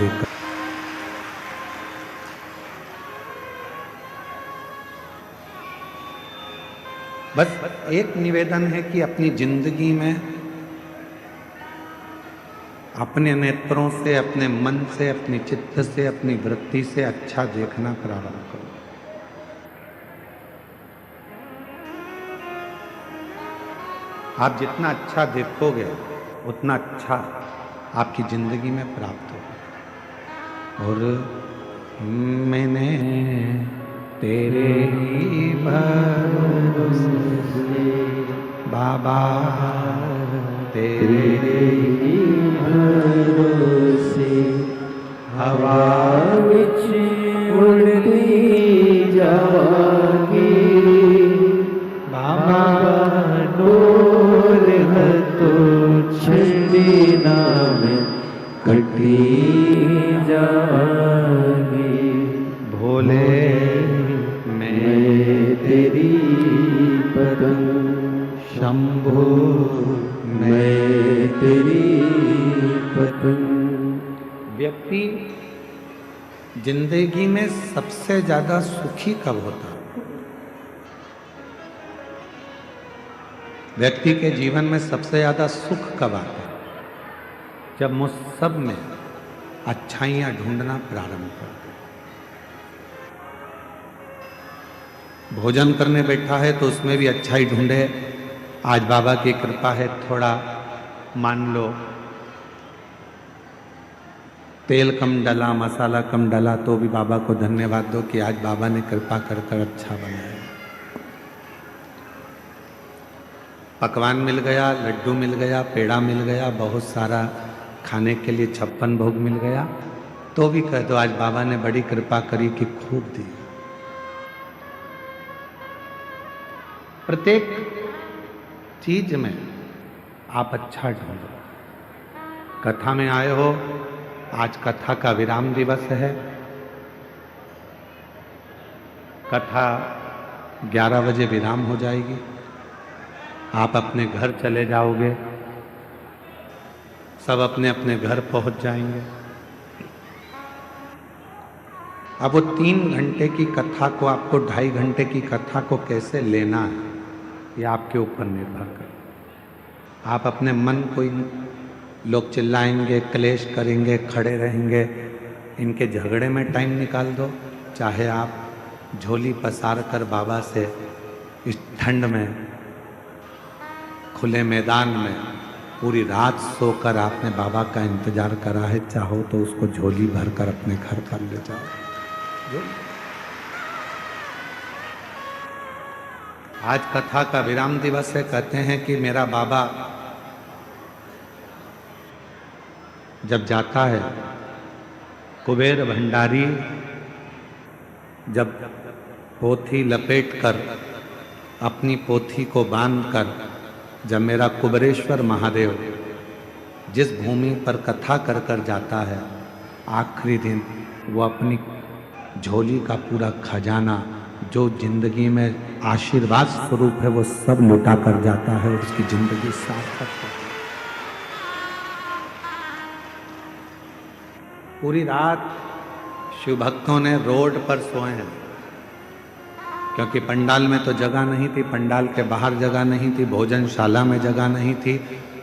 देकर। बस एक निवेदन है कि अपनी जिंदगी में अपने नेत्रों से, अपने मन से, अपनी चित्त से, अपनी वृत्ति से अच्छा देखना प्रारंभ करो। आप जितना अच्छा देखोगे उतना अच्छा आपकी जिंदगी में प्राप्त होगा। और मैंने तेरे ही भरोसे बाबा, तेरे ही भरोसे हवा विच उड़ती जावांगी बाबा, डोर तो छड़ी नाम कटी जावांगी। भोले मैं तेरी पतंग, शंभो मैं तेरी पतंग। व्यक्ति जिंदगी में सबसे ज्यादा सुखी कब होता है? व्यक्ति के जीवन में सबसे ज्यादा सुख कब आता है? जब मुझ सब में अच्छाइयां ढूंढना प्रारंभ करते। भोजन करने बैठा है तो उसमें भी अच्छाई ढूंढे। आज बाबा की कृपा है, थोड़ा मान लो तेल कम डला, मसाला कम डला, तो भी बाबा को धन्यवाद दो कि आज बाबा ने कृपा कर कर अच्छा बनाया। पकवान मिल गया, लड्डू मिल गया, पेड़ा मिल गया, बहुत सारा खाने के लिए 56 भोग मिल गया, तो भी कह दो आज बाबा ने बड़ी कृपा करी कि खूब दी। प्रत्येक चीज में आप अच्छा ढूंढो। कथा में आए हो, आज कथा का विराम दिवस है। कथा 11 बजे विराम हो जाएगी, आप अपने घर चले जाओगे, सब अपने अपने घर पहुंच जाएंगे। अब वो 3 घंटे की कथा को, आपको 2.5 घंटे की कथा को कैसे लेना है, ये आपके ऊपर निर्भर कर। आप अपने मन को, इन लोग चिल्लाएंगे, क्लेश करेंगे, खड़े रहेंगे, इनके झगड़े में टाइम निकाल दो। चाहे आप झोली पसार कर बाबा से इस ठंड में खुले मैदान में पूरी रात सोकर आपने बाबा का इंतजार करा है, चाहो तो उसको झोली भरकर अपने घर पर ले जाओ। आज कथा का विराम दिवस है। कहते हैं कि मेरा बाबा जब जाता है, कुबेर भंडारी जब पोथी लपेटकर, अपनी पोथी को बांधकर, जब मेरा कुबेरेश्वर महादेव जिस भूमि पर कथा कर कर जाता है, आखिरी दिन वो अपनी झोली का पूरा खजाना जो जिंदगी में आशीर्वाद स्वरूप है वो सब लुटा कर जाता है और उसकी जिंदगी सार्थक होती है। पूरी रात शिव भक्तों ने रोड पर सोए हैं, क्योंकि पंडाल में तो जगह नहीं थी, पंडाल के बाहर जगह नहीं थी, भोजनशाला में जगह नहीं थी,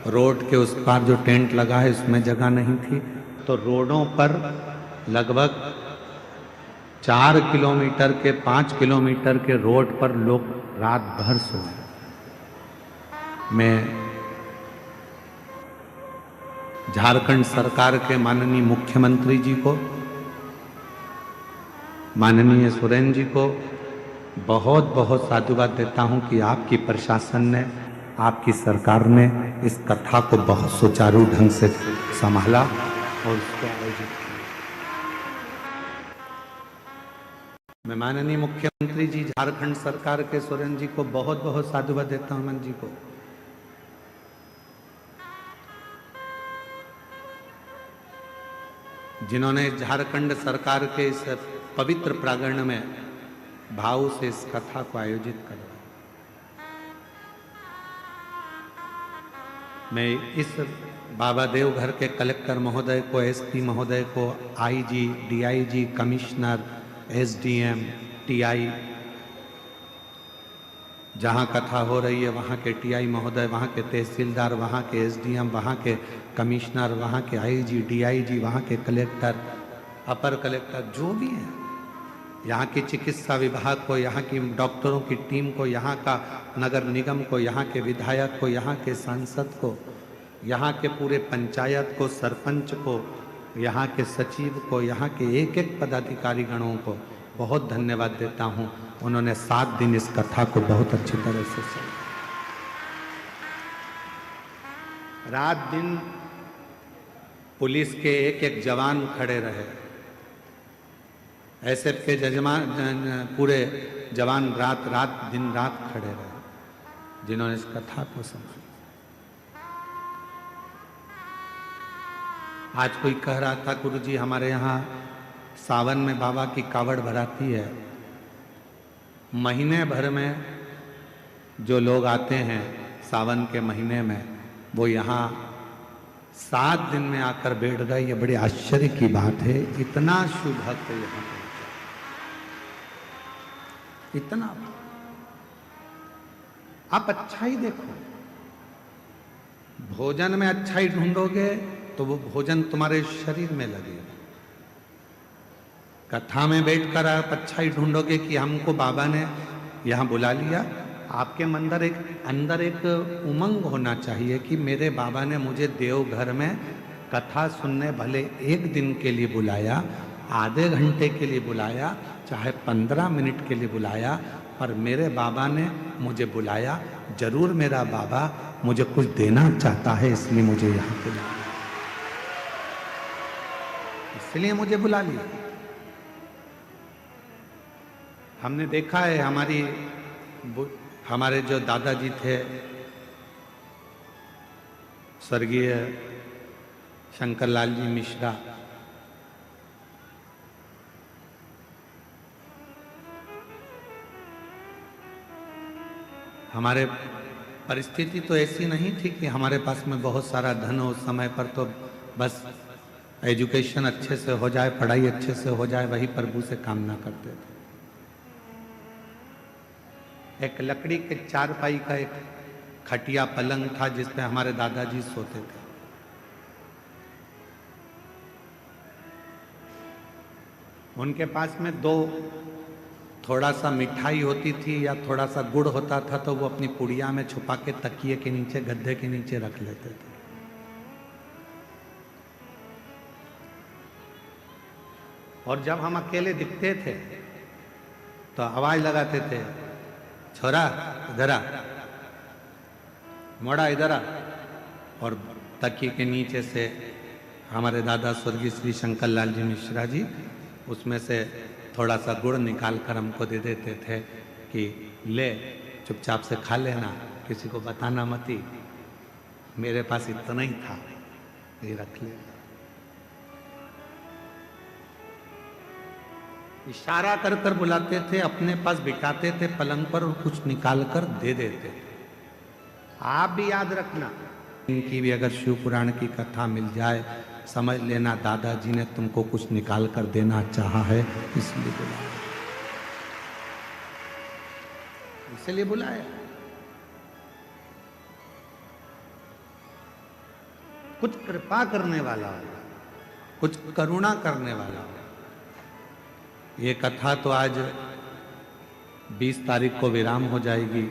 रोड के उस पार जो टेंट लगा है उसमें जगह नहीं थी। तो रोडों पर लगभग 4 किलोमीटर के, 5 किलोमीटर के रोड पर लोग रात भर सोए। मैं झारखंड सरकार के माननीय मुख्यमंत्री जी को, माननीय सोरेन जी को बहुत बहुत साधुवाद देता हूं कि आपकी प्रशासन ने, आपकी सरकार ने इस कथा को बहुत सुचारू ढंग से संभाला और उसको आयोजित किया। मैं माननीय मुख्यमंत्री जी झारखंड सरकार के सोरेन जी को बहुत बहुत साधुवाद देता हूं, मन जी को। जिन्होंने झारखंड सरकार के इस पवित्र प्रांगण में भाव से इस कथा को आयोजित करवाया। मैं इस बाबा देवघर के कलेक्टर महोदय को, एसपी महोदय को, IG, DIG, commissioner, SDM, TI, जहाँ कथा हो रही है वहाँ के टीआई महोदय, वहाँ के तहसीलदार, वहाँ के एसडीएम, वहाँ के कमिश्नर, वहाँ के आईजी, डीआईजी, वहाँ के कलेक्टर, अपर कलेक्टर, जो भी हैं, यहाँ की चिकित्सा विभाग को, यहाँ की डॉक्टरों की टीम को, यहाँ का नगर निगम को, यहाँ के विधायक को, यहाँ के सांसद को, यहाँ के पूरे पंचायत को, सरपंच को, यहाँ के सचिव को, यहाँ के एक एक पदाधिकारी गणों को बहुत धन्यवाद देता हूँ। उन्होंने 7 दिन इस कथा को बहुत अच्छी तरह से सुना। रात दिन पुलिस के एक एक जवान खड़े रहे, एसएफ के जजमान पूरे जवान रात दिन रात खड़े रहे, जिन्होंने इस कथा को सुना। आज कोई कह रहा था, गुरुजी हमारे यहाँ सावन में बाबा की कावड़ भराती है, महीने भर में जो लोग आते हैं सावन के महीने में, वो यहाँ 7 दिन में आकर बैठ गए। ये बड़े आश्चर्य की बात है, इतना शुभ भक्त यहाँ पे, इतना। आप अच्छाई देखो, भोजन में अच्छाई ढूंढोगे तो वो भोजन तुम्हारे शरीर में लगेगा। कथा में बैठकर आप अच्छाई ढूंढोगे कि हमको बाबा ने यहाँ बुला लिया, आपके अंदर एक उमंग होना चाहिए कि मेरे बाबा ने मुझे देवघर में कथा सुनने भले 1 दिन के लिए बुलाया, आधे घंटे के लिए बुलाया, चाहे 15 मिनट के लिए बुलाया, पर मेरे बाबा ने मुझे बुलाया। जरूर मेरा बाबा मुझे कुछ देना चाहता है, इसलिए मुझे यहाँ बुलाया, इसलिए मुझे बुला लिया। हमने देखा है, हमारे जो दादाजी थे स्वर्गीय शंकरलाल जी मिश्रा, हमारे परिस्थिति तो ऐसी नहीं थी कि हमारे पास में बहुत सारा धन हो। उस समय पर तो बस एजुकेशन अच्छे से हो जाए, पढ़ाई अच्छे से हो जाए, वही प्रभु से कामना करते थे। एक लकड़ी के 4 पाई का एक खटिया पलंग था जिस पे हमारे दादाजी सोते थे। उनके पास में 2 थोड़ा सा मिठाई होती थी या थोड़ा सा गुड़ होता था, तो वो अपनी पुड़िया में छुपा के तकिए के नीचे, गद्दे के नीचे रख लेते थे। और जब हम अकेले दिखते थे तो आवाज लगाते थे, छोरा इधर आ, मोड़ा इधर आ, और तकिए के नीचे से हमारे दादा स्वर्गीय श्री शंकरलाल जी मिश्रा जी उसमें से थोड़ा सा गुड़ निकाल कर हमको दे देते थे कि ले चुपचाप से खा लेना, किसी को बताना मती। मेरे पास इतना ही था, ये रख ले। इशारा कर कर बुलाते थे, अपने पास बिठाते थे पलंग पर और कुछ निकाल कर दे देते थे। आप भी याद रखना, इनकी भी अगर शिव पुराण की कथा मिल जाए, समझ लेना दादाजी ने तुमको कुछ निकाल कर देना चाहा है, इसलिए बुलाया, इसलिए बुलाया। कुछ कृपा करने वाला हो, कुछ करुणा करने वाला हो। ये कथा तो आज 20 तारीख को विराम हो जाएगी,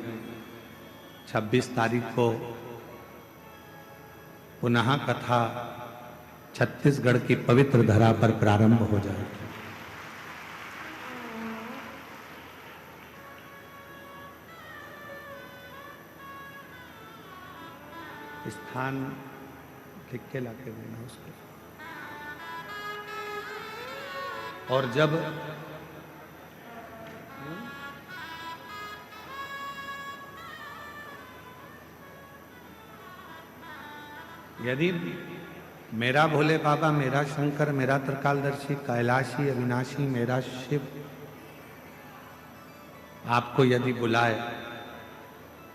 26 तारीख को पुनः कथा छत्तीसगढ़ की पवित्र धरा पर प्रारंभ हो जाएगी। स्थान लिख के लाके देना उसको। और जब यदि मेरा भोले बाबा, मेरा शंकर, मेरा त्रिकालदर्शी, कैलाशी, अविनाशी, मेरा शिव आपको यदि बुलाए,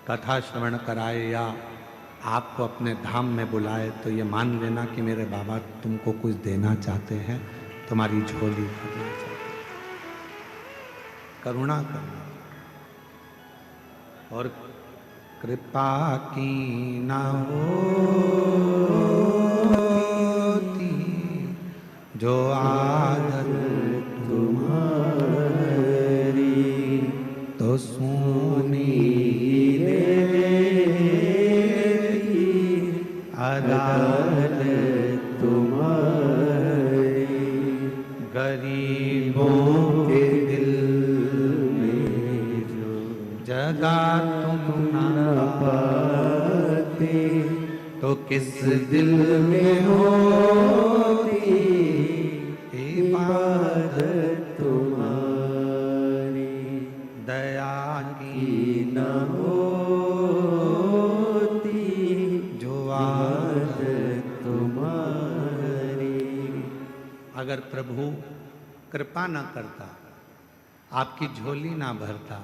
कथा श्रवण कराए या आपको अपने धाम में बुलाए तो ये मान लेना कि मेरे बाबा तुमको कुछ देना चाहते हैं, तुम्हारी झोली भरना चाहते हैं। करुणा करना और कृपा की ना होती जो आदत तुम्हारी तो सुनी अदालत तुम्हारी गरीबों के दिल में जो जगह तुम ना पाते तो किस दिल में होती इबादत तुम्हारी दया की न होती जो आदत तुम्हारी। अगर प्रभु कृपा ना करता, आपकी झोली ना भरता,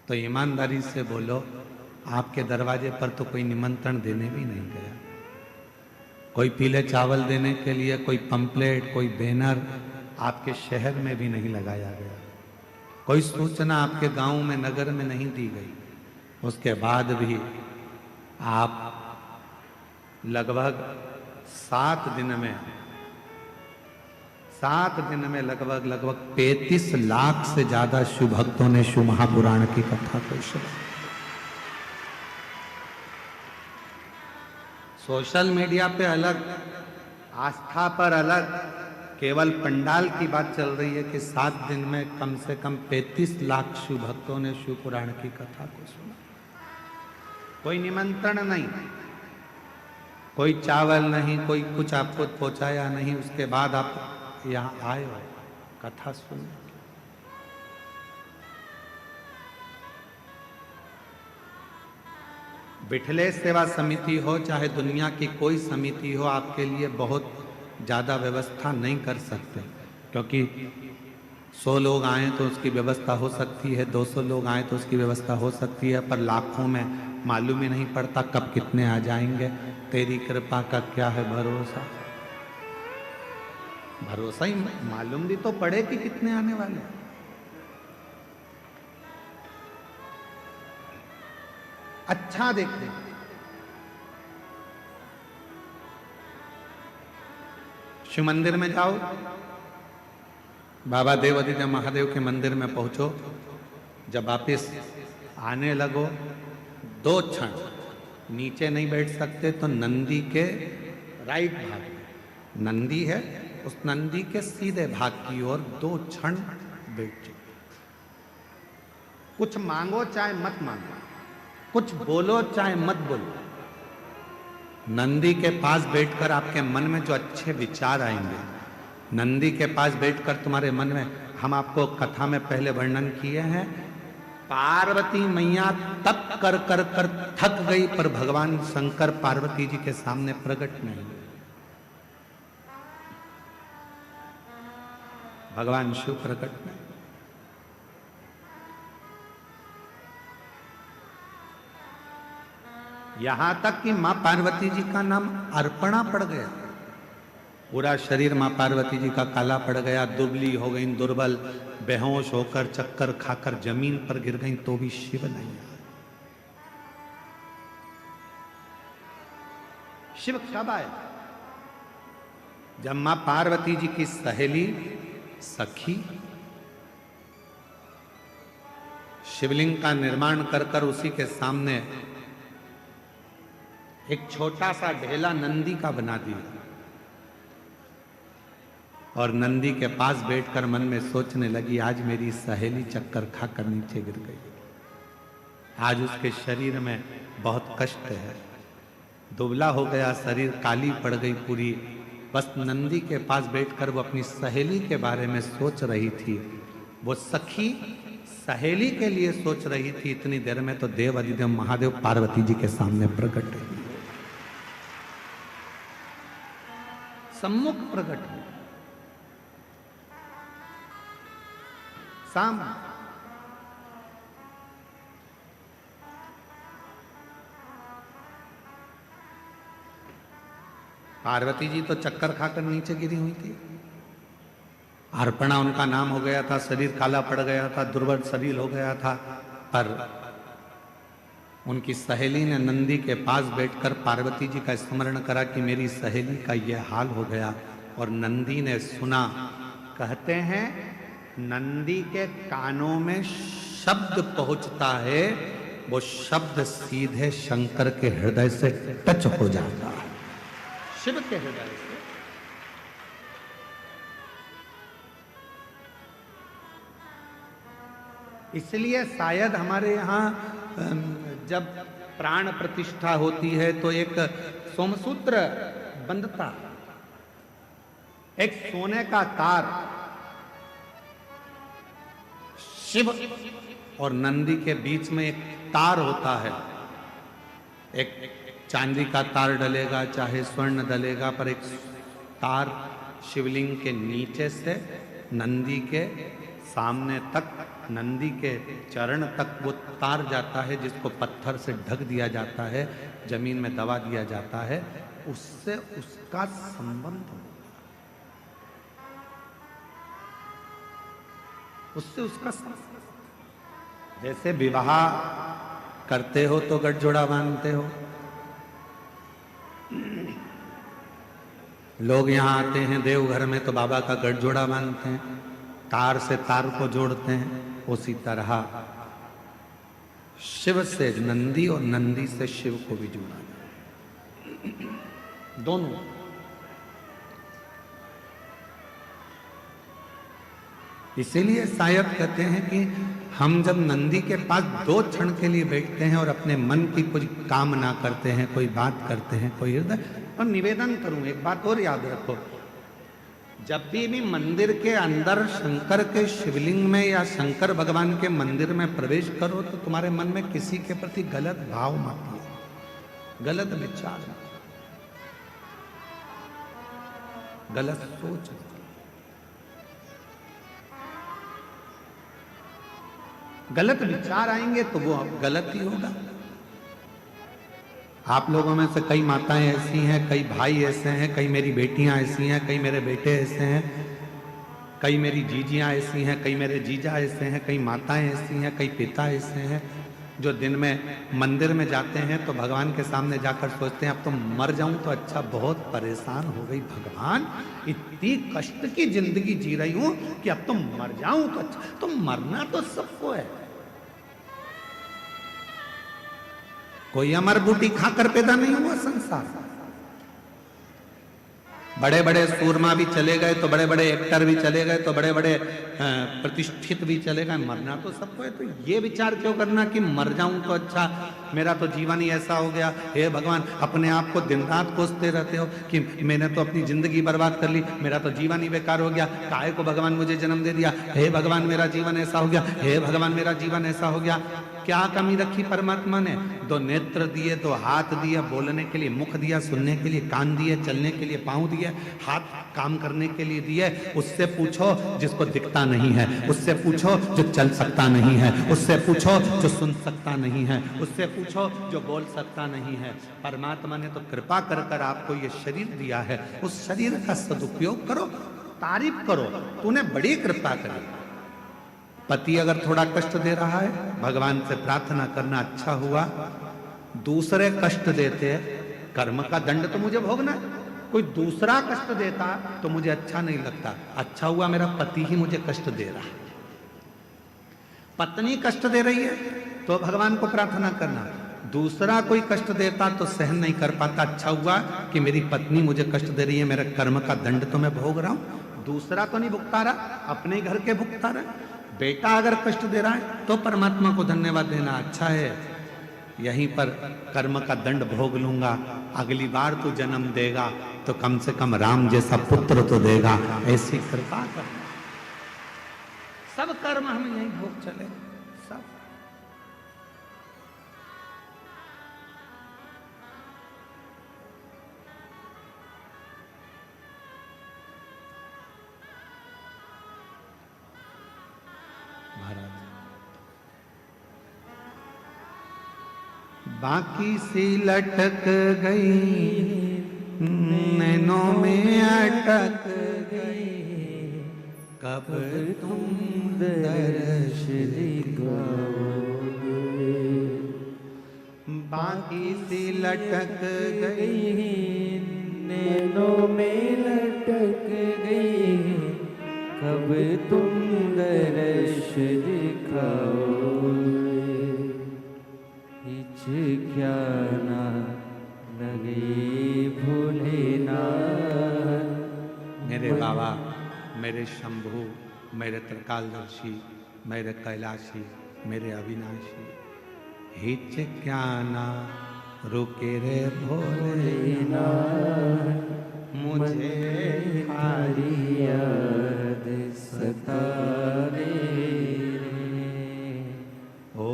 तो ईमानदारी से बोलो आपके दरवाजे पर तो कोई निमंत्रण देने भी नहीं गया। कोई पीले चावल देने के लिए कोई पंपलेट, कोई बैनर आपके शहर में भी नहीं लगाया गया। कोई सूचना आपके गांव में, नगर में नहीं दी गई। उसके बाद भी आप लगभग 7 दिन में लगभग 35 लाख से ज्यादा शिव भक्तों ने शिव महापुराण की कथा को सुना। सोशल मीडिया पे अलग, आस्था पर अलग, केवल पंडाल की बात चल रही है कि 7 दिन में कम से कम 35 लाख शिव भक्तों ने शिव पुराण की कथा को सुना। कोई निमंत्रण नहीं, कोई चावल नहीं, कोई कुछ आपको पहुंचाया नहीं, उसके बाद आप यहाँ आए हो कथा सुने। बिठले सेवा समिति हो चाहे दुनिया की कोई समिति हो, आपके लिए बहुत ज़्यादा व्यवस्था नहीं कर सकते, क्योंकि 100 लोग आए तो उसकी व्यवस्था हो सकती है, 200 लोग आए तो उसकी व्यवस्था हो सकती है, पर लाखों में मालूम ही नहीं पड़ता कब कितने आ जाएंगे। तेरी कृपा का क्या है भरोसा, भरोसा ही मालूम भी तो पड़े कि कितने आने वाले। अच्छा देखते, शिव मंदिर में जाओ, बाबा देवादिदेव महादेव के मंदिर में पहुंचो, जब वापिस आने लगो 2 क्षण नीचे नहीं बैठ सकते तो नंदी के राइट भाग, नंदी है उस नंदी के सीधे भाग की ओर 2 क्षण बैठ जाओ। कुछ मांगो चाहे मत मांगो, कुछ बोलो चाहे मत बोलो, नंदी के पास बैठकर आपके मन में जो अच्छे विचार आएंगे, नंदी के पास बैठकर तुम्हारे मन में, हम आपको कथा में पहले वर्णन किए हैं, पार्वती मैया तप कर कर कर थक गई पर भगवान शंकर पार्वती जी के सामने प्रकट नहीं। भगवान शिव प्रकट नहीं। यहां तक कि मां पार्वती जी का नाम अर्पणा पड़ गया, पूरा शरीर मां पार्वती जी का काला पड़ गया, दुबली हो गई, दुर्बल, बेहोश होकर चक्कर खाकर जमीन पर गिर गई, तो भी शिव नहीं आए। शिव कब आए? जब मां पार्वती जी की सहेली सखी शिवलिंग का निर्माण कर कर उसी के सामने एक छोटा सा ढेला नंदी का बना दिया और नंदी के पास बैठकर मन में सोचने लगी, आज मेरी सहेली चक्कर खाकर नीचे गिर गई, आज उसके शरीर में बहुत कष्ट है, दुबला हो गया शरीर, काली पड़ गई पूरी। बस नंदी के पास बैठकर वो अपनी सहेली के बारे में सोच रही थी। वो सखी सहेली के लिए सोच रही थी, इतनी देर में तो देव अधिदेव महादेव पार्वती जी के सामने प्रकट हुए, सम्मुख प्रकट हुए, सामने। पार्वती जी तो चक्कर खाकर नीचे गिरी हुई थी। अर्पणा उनका नाम हो गया था, शरीर काला पड़ गया था, दुर्बल शरीर हो गया था। पर उनकी सहेली ने नंदी के पास बैठकर पार्वती जी का स्मरण करा कि मेरी सहेली का यह हाल हो गया। और नंदी ने सुना। कहते हैं नंदी के कानों में शब्द पहुंचता है, वो शब्द सीधे शंकर के हृदय से टच हो जाता है, शिव के हृदय से। इसलिए शायद हमारे यहाँ जब प्राण प्रतिष्ठा होती है तो एक सोमसूत्र बंधता, एक सोने का तार शिव और नंदी के बीच में एक तार होता है। एक चांदी का तार डलेगा, चाहे स्वर्ण डलेगा, पर एक तार शिवलिंग के नीचे से नंदी के सामने तक, नंदी के चरण तक वो तार जाता है, जिसको पत्थर से ढक दिया जाता है, जमीन में दबा दिया जाता है। उससे उसका संबंध होता है, उससे उसका संबंध। जैसे विवाह करते हो तो गठजोड़ा बांधते हो। लोग यहां आते हैं देवघर में तो बाबा का गठजोड़ा बांधते हैं, तार से तार को जोड़ते हैं। उसी तरह शिव से नंदी और नंदी से शिव को भी जोड़ा जाए, दोनों। इसीलिए शायद कहते हैं कि हम जब नंदी के पास 2 क्षण के लिए बैठते हैं और अपने मन की कुछ कामना करते हैं, कोई बात करते हैं, कोई हृदय। और निवेदन करूं, एक बात और याद रखो, जब भी मंदिर के अंदर शंकर के शिवलिंग में या शंकर भगवान के मंदिर में प्रवेश करो तो तुम्हारे मन में किसी के प्रति गलत भाव मत लो, गलत विचार, गलत सोच। गलत विचार आएंगे तो वो गलत ही होगा। आप लोगों में से कई माताएं ऐसी हैं, कई भाई ऐसे हैं, कई मेरी बेटियां ऐसी हैं, कई मेरे बेटे ऐसे हैं, कई मेरी जीजियां ऐसी हैं, कई मेरे जीजा ऐसे हैं, कई माताएं ऐसी हैं, कई पिता ऐसे हैं, जो दिन में मंदिर में जाते हैं तो भगवान के सामने जाकर सोचते हैं अब तो मर जाऊं तो अच्छा, बहुत परेशान हो गई भगवान, इतनी कष्ट की जिंदगी जी रही हूं कि अब तो मर जाऊं तो अच्छा। तो मरना तो सबको है, कोई अमर बूटी खाकर पैदा नहीं हुआ संसार। बड़े बड़े सूरमा भी चले गए तो बड़े बड़े एक्टर भी चले गए तो बड़े बड़े प्रतिष्ठित भी चले गए, मरना तो सबको है। तो ये विचार क्यों करना कि मर जाऊं तो अच्छा, मेरा तो जीवन ही ऐसा हो गया। हे भगवान, अपने आप को दिन रात कोसते रहते हो कि मैंने तो अपनी जिंदगी बर्बाद कर ली, मेरा तो जीवन ही बेकार हो गया, काहे को भगवान मुझे जन्म दे दिया। हे भगवान, मेरा जीवन ऐसा हो गया, हे भगवान, मेरा जीवन ऐसा हो गया। क्या कमी रखी परमात्मा ने? 2 नेत्र दिए, 2 हाथ दिए बोलने के लिए, मुख दिया सुनने के लिए, कान दिए चलने के लिए, पांव दिए, हाथ काम करने के लिए दिए। उससे पूछो जिसको दिखता नहीं है, उससे पूछो जो चल सकता नहीं है, उससे पूछो जो सुन सकता नहीं है, उससे पूछो जो बोल सकता नहीं है। परमात्मा ने तो कृपा कर कर आपको ये शरीर दिया है, उस शरीर का सदुपयोग करो, तारीफ करो, तूने बड़ी कृपा करी। पति अगर थोड़ा कष्ट दे रहा है, भगवान से प्रार्थना करना, अच्छा हुआ दूसरे कष्ट देते, कर्म का दंड तो मुझे भोगना है। कोई दूसरा कष्ट देता तो मुझे अच्छा नहीं लगता, अच्छा हुआ मेरा पति ही मुझे कष्ट दे रहा है। पत्नी कष्ट दे रही है तो भगवान को प्रार्थना करना, दूसरा कोई कष्ट देता तो सहन नहीं कर पाता, अच्छा हुआ कि मेरी पत्नी मुझे कष्ट दे रही है, मेरे कर्म का दंड तो मैं भोग रहा हूं, दूसरा तो नहीं भुगता रहा, अपने घर के भुगता रहा। बेटा अगर कष्ट दे रहा है तो परमात्मा को धन्यवाद देना, अच्छा है यहीं पर कर्म का दंड भोग लूंगा, अगली बार तू जन्म देगा तो कम से कम राम जैसा पुत्र तो देगा, ऐसी कृपा कर। सब कर्म हम यहीं भोग चले, सब। बाकी सी लटक गई नैनों में अटक गई, कब तुम दर्श दिखाओगे। बाकी सी लटक गई, नैनों में लटक गई, कब तुम दर्श दिखाओगे। हिचकियाना लगे भोलेनाथ। मेरे बाबा, मेरे शंभु, मेरे त्रिकालदर्शी, मेरे कैलाशी, मेरे अविनाशी, हिचकियाना रुके रे भोलेनाथ, मुझे थारी याद सतावे रे। ओ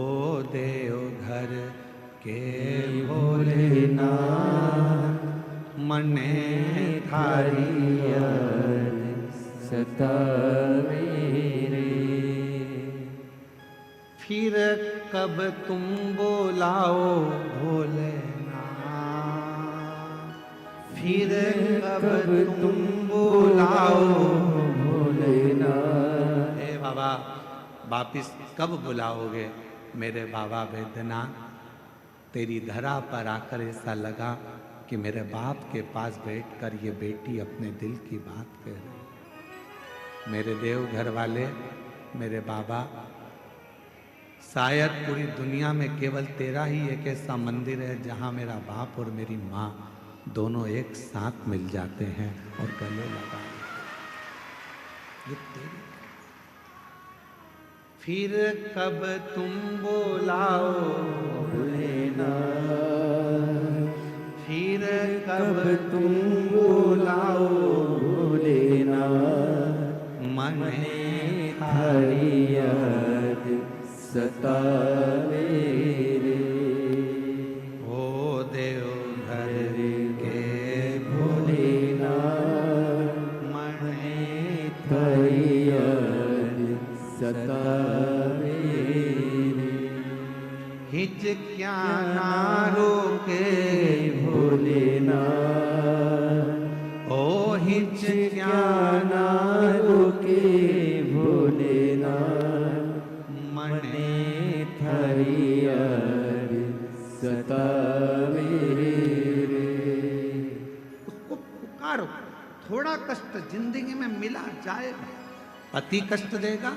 देवघर के भोलेनाथ, मने थारी याद सतावे रे। फिर कब तुम बोलाओ भोलेनाथ, फिर कब तुम बोलाओ भोलेनाथ। हे बाबा, वापिस कब बुलाओगे मेरे बाबा वैद्यनाथ। तेरी धरा पर आकर ऐसा लगा कि मेरे बाप के पास बैठकर ये बेटी अपने दिल की बात कह रही। मेरे देवघर वाले, मेरे बाबा, शायद पूरी दुनिया में केवल तेरा ही एक ऐसा मंदिर है जहां मेरा बाप और मेरी माँ दोनों एक साथ मिल जाते हैं और गले लगा। ये तेरी। फिर कब तुम बोलाओ भोलेनाथ, फिर कब तुम बोलाओ भोलेनाथ, मने थारी याद सतावे रे। ओ देवघर के भोलेनाथ, मने थारी याद सतावे रे। हिचकियाना रोके भोलेनाथ, ओ हिचकियाना रोके भोलेनाथ, मने थारी याद सतावे रे। उसको पुकारो, थोड़ा कष्ट जिंदगी में मिला जाएगा। पति कष्ट देगा,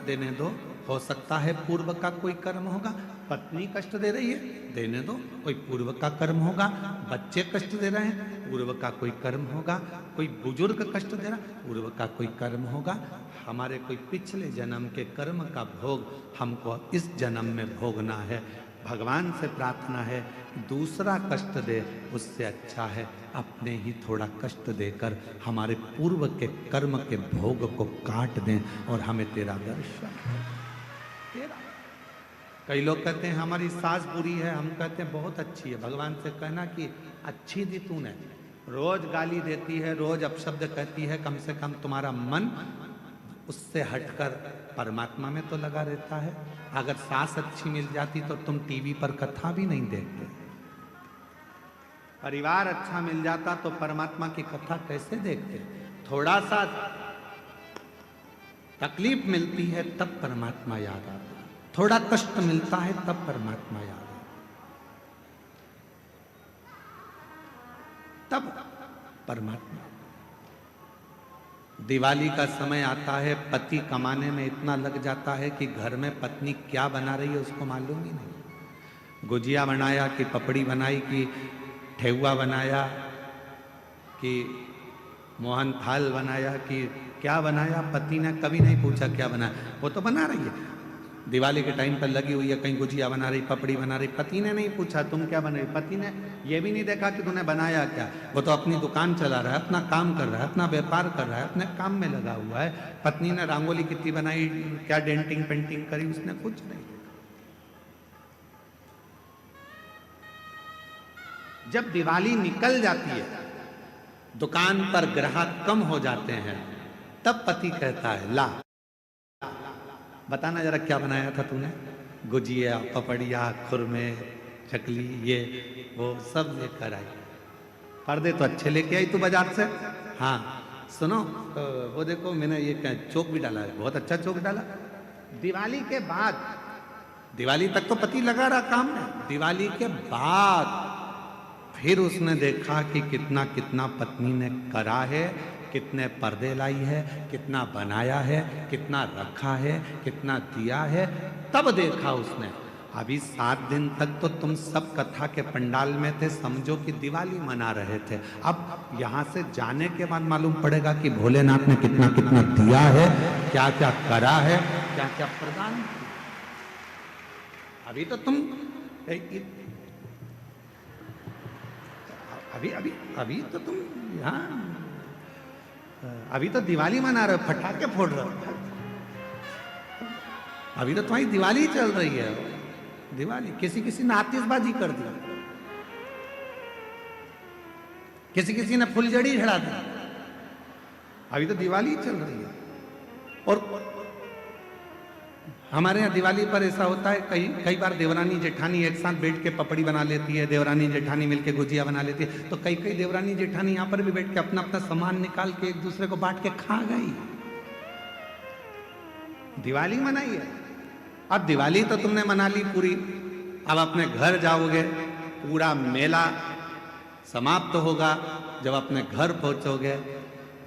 देने दो, हो सकता है पूर्व का कोई कर्म होगा। पत्नी कष्ट दे रही है, देने दो, कोई पूर्व का कर्म होगा। बच्चे कष्ट दे रहे हैं, पूर्व का कोई कर्म होगा। कोई बुजुर्ग कष्ट दे रहा, पूर्व का कोई कर्म होगा। हमारे कोई पिछले जन्म के कर्म का भोग हमको इस जन्म में भोगना है। भगवान से प्रार्थना है कि दूसरा कष्ट दे, उससे अच्छा है अपने ही थोड़ा कष्ट देकर हमारे पूर्व के कर्म के भोग को काट दें और हमें तेरा दर्शन तेरा। कई लोग कहते हैं हमारी सास बुरी है, हम कहते हैं बहुत अच्छी है। भगवान से कहना कि अच्छी दी तूने, रोज गाली देती है, रोज अपशब्द कहती है, कम से कम तुम्हारा मन उससे हटकर परमात्मा में तो लगा रहता है। अगर सास अच्छी मिल जाती तो तुम टीवी पर कथा भी नहीं देखते। परिवार अच्छा मिल जाता तो परमात्मा की कथा कैसे देखते। थोड़ा सा तकलीफ मिलती है तब परमात्मा याद आता है, थोड़ा कष्ट मिलता है तब परमात्मा याद आता है, तब परमात्मा। दिवाली का समय आता है, पति कमाने में इतना लग जाता है कि घर में पत्नी क्या बना रही है उसको मालूम ही नहीं। गुजिया बनाया कि पपड़ी बनाई कि ठेहुआ बनाया कि मोहन थाल बनाया कि क्या बनाया, पति ने कभी नहीं पूछा क्या बनाया, वो तो बना रही है। दिवाली के टाइम पर लगी हुई है, कहीं गुजिया बना रही, पपड़ी बना रही, पति ने नहीं पूछा तुम क्या बना रही। पति ने ये भी नहीं देखा कि तूने बनाया क्या। वो तो अपनी दुकान चला रहा है, अपना काम कर रहा है, अपना व्यापार कर रहा है, अपने काम में लगा हुआ है। पत्नी ने रंगोली कितनी बनाई, क्या डेंटिंग पेंटिंग करी, उसने कुछ नहीं देखा। जब दिवाली निकल जाती है, दुकान पर ग्राहक कम हो जाते हैं, तब पति कहता है ला बताना जरा क्या बनाया था तूने। गुजिया, पपड़िया, खुरमे, चकली, ये वो सब लेकर आई। पर्दे तो अच्छे लेके आई तू बाजार से। हाँ सुनो, वो देखो मैंने ये चौक भी डाला है, बहुत अच्छा चौक डाला। दिवाली के बाद, दिवाली तक तो पति लगा रहा काम में, दिवाली के बाद फिर उसने देखा कि कितना कितना पत्नी ने करा है, कितने पर्दे लाई है, कितना बनाया है, कितना रखा है, कितना दिया है। तब देखा उसने। अभी 7 दिन तक तो तुम सब कथा के पंडाल में थे, समझो कि दिवाली मना रहे थे। अब यहां से जाने के बाद मालूम पड़ेगा कि भोलेनाथ ने कितना कितना दिया है, क्या क्या करा है, क्या क्या प्रदान किया। अभी तो तुम अभी तो तुम यहाँ, अभी तो दिवाली मना रहे हो, पटाखे फोड़ रहे हो। अभी तो तुम्हारी दिवाली चल रही है। दिवाली किसी ने आतिशबाजी कर दी, किसी ने फुलझड़ी चढ़ा दी। अभी तो दिवाली चल रही है। और हमारे यहाँ दिवाली पर ऐसा होता है, कई बार देवरानी जेठानी एक साथ बैठ के पपड़ी बना लेती है, देवरानी जेठानी मिलके गुजिया बना लेती है। तो कई देवरानी जेठानी यहाँ पर भी बैठ के अपना अपना सामान निकाल के एक दूसरे को बांट के खा गई। दिवाली मनाई है। अब दिवाली तो तुमने मना ली पूरी, अब अपने घर जाओगे, पूरा मेला समाप्त होगा। जब अपने घर पहुंचोगे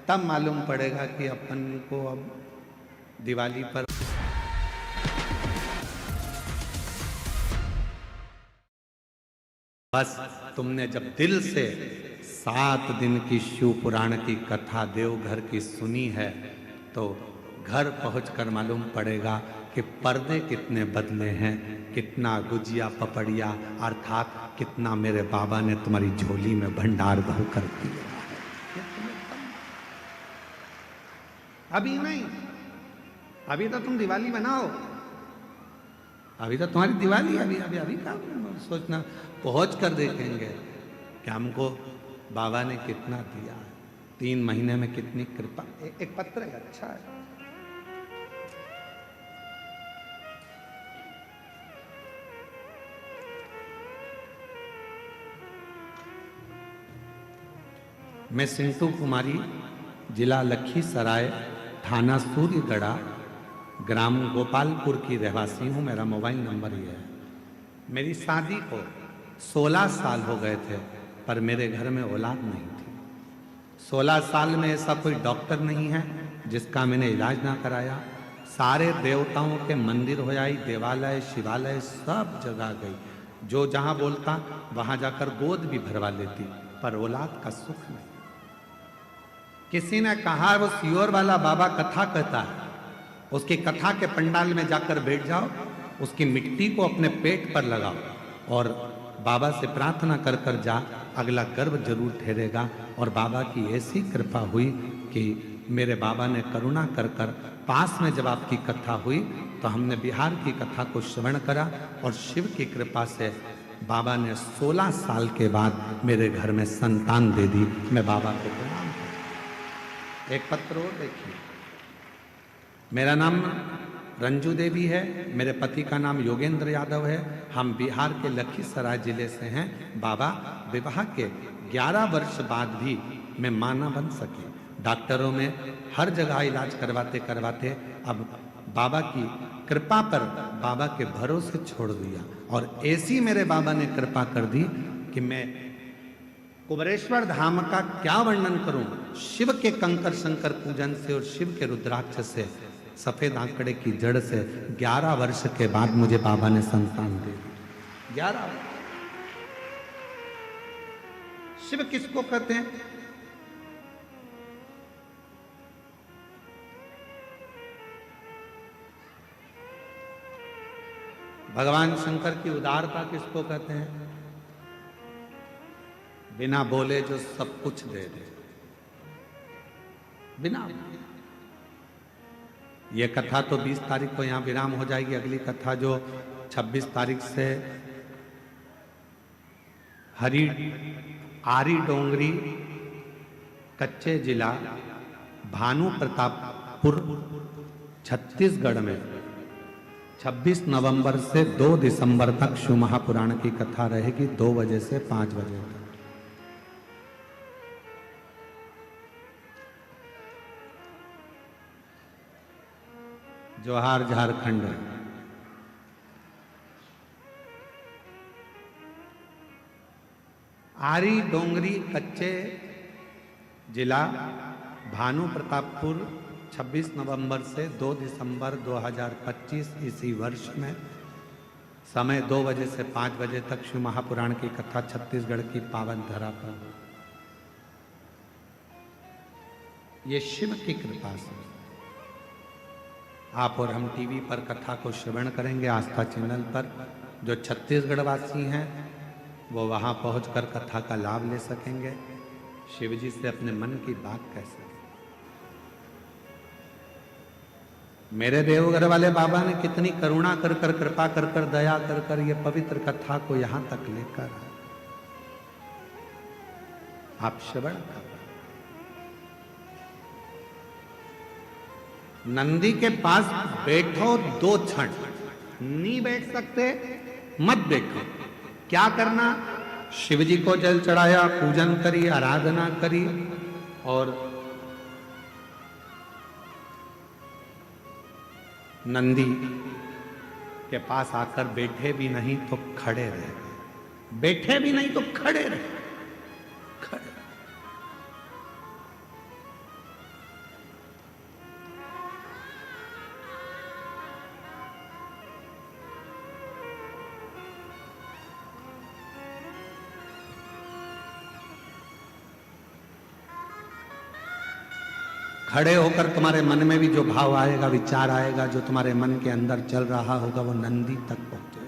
तब मालूम पड़ेगा कि अपन को अब दिवाली पर बस तुमने जब दिल से 7 दिन की शिव पुराण की कथा देवघर की सुनी है, तो घर पहुंचकर मालूम पड़ेगा कि पर्दे कितने बदले हैं, कितना गुजिया पपड़िया अर्थात कितना मेरे बाबा ने तुम्हारी झोली में भंडार भर कर दिया है। अभी नहीं, अभी तो तुम दिवाली मनाओ, अभी तो तुम्हारी दिवाली। अभी क्या सोचना, पहुंच कर देखेंगे कि हमको बाबा ने कितना दिया है, 3 महीने में कितनी कृपा। एक पत्र है, अच्छा है। मैं सिंटू कुमारी, जिला लखीसराय, थाना सूर्यगढ़ा, ग्राम गोपालपुर की रहवासी हूँ। मेरा मोबाइल नंबर ये है। मेरी शादी को 16 साल हो गए थे, पर मेरे घर में औलाद नहीं थी। 16 साल में ऐसा कोई डॉक्टर नहीं है जिसका मैंने इलाज ना कराया। सारे देवताओं के मंदिर हो आई, देवालय शिवालय सब जगह गई, जो जहाँ बोलता वहाँ जाकर गोद भी भरवा लेती, पर औलाद का सुख नहीं। किसी ने कहा वो सियोर वाला बाबा कथा कहता है, उसकी कथा के पंडाल में जाकर बैठ जाओ, उसकी मिट्टी को अपने पेट पर लगाओ और बाबा से प्रार्थना कर कर जा, अगला गर्भ जरूर ठहरेगा। और बाबा की ऐसी कृपा हुई कि मेरे बाबा ने करुणा कर कर, पास में जब आपकी कथा हुई तो हमने बिहार की कथा को श्रवण करा और शिव की कृपा से बाबा ने 16 साल के बाद मेरे घर में संतान दे दी। मैं बाबा को प्रणाम करता हूं। एक पत्र और देखिए। मेरा नाम रंजू देवी है, मेरे पति का नाम योगेंद्र यादव है। हम बिहार के लखीसराय जिले से हैं। बाबा, विवाह के 11 वर्ष बाद भी मैं मां ना बन सकी। डॉक्टरों में हर जगह इलाज करवाते करवाते अब बाबा की कृपा पर बाबा के भरोसे छोड़ दिया। और ऐसी मेरे बाबा ने कृपा कर दी कि मैं कुबरेश्वर धाम का क्या वर्णन करूं। शिव के कंकर शंकर पूजन से और शिव के रुद्राक्ष से, सफेद आंकड़े की जड़ से 11 वर्ष के बाद मुझे बाबा ने संतान दे दी। 11। शिव किसको कहते हैं? भगवान शंकर की उदारता किसको कहते हैं? बिना बोले जो सब कुछ दे दे, बिना। ये कथा तो 20 तारीख को यहाँ विराम हो जाएगी। अगली कथा जो 26 तारीख से आरी डोंगरी, कच्चे जिला, भानु प्रतापपुर, छत्तीसगढ़ में 26 नवंबर से 2 दिसंबर तक शिव महापुराण की कथा रहेगी, 2 बजे से 5 बजे तक। जोहार झारखंड। आरी डोंगरी कच्चे जिला भानु प्रतापपुर 26 नवंबर से 2 दिसंबर 2025 इसी वर्ष में समय 2 बजे से 5 बजे तक शिव महापुराण की कथा छत्तीसगढ़ की पावन धरा पर। ये शिव की कृपा से आप और हम टीवी पर कथा को श्रवण करेंगे। आस्था चैनल पर जो छत्तीसगढ़ वासी हैं वो वहां पहुंचकर कथा का लाभ ले सकेंगे, शिव जी से अपने मन की बात कह सकेंगे। मेरे देवघर वाले बाबा ने कितनी करुणा कर कर, कृपा कर कर, दया कर कर ये पवित्र कथा को यहां तक लेकर आए। आप श्रवण कर। नंदी के पास बैठो 2 क्षण, नहीं बैठ सकते मत बैठो। क्या करना? शिव जी को जल चढ़ाया, पूजन करी, आराधना करी और नंदी के पास आकर बैठे भी नहीं तो खड़े रहे, बैठे भी नहीं तो खड़े रहे, खड़े। खड़े होकर तुम्हारे मन में भी जो भाव आएगा, विचार आएगा, जो तुम्हारे मन के अंदर चल रहा होगा, वो नंदी तक पहुंचेगा।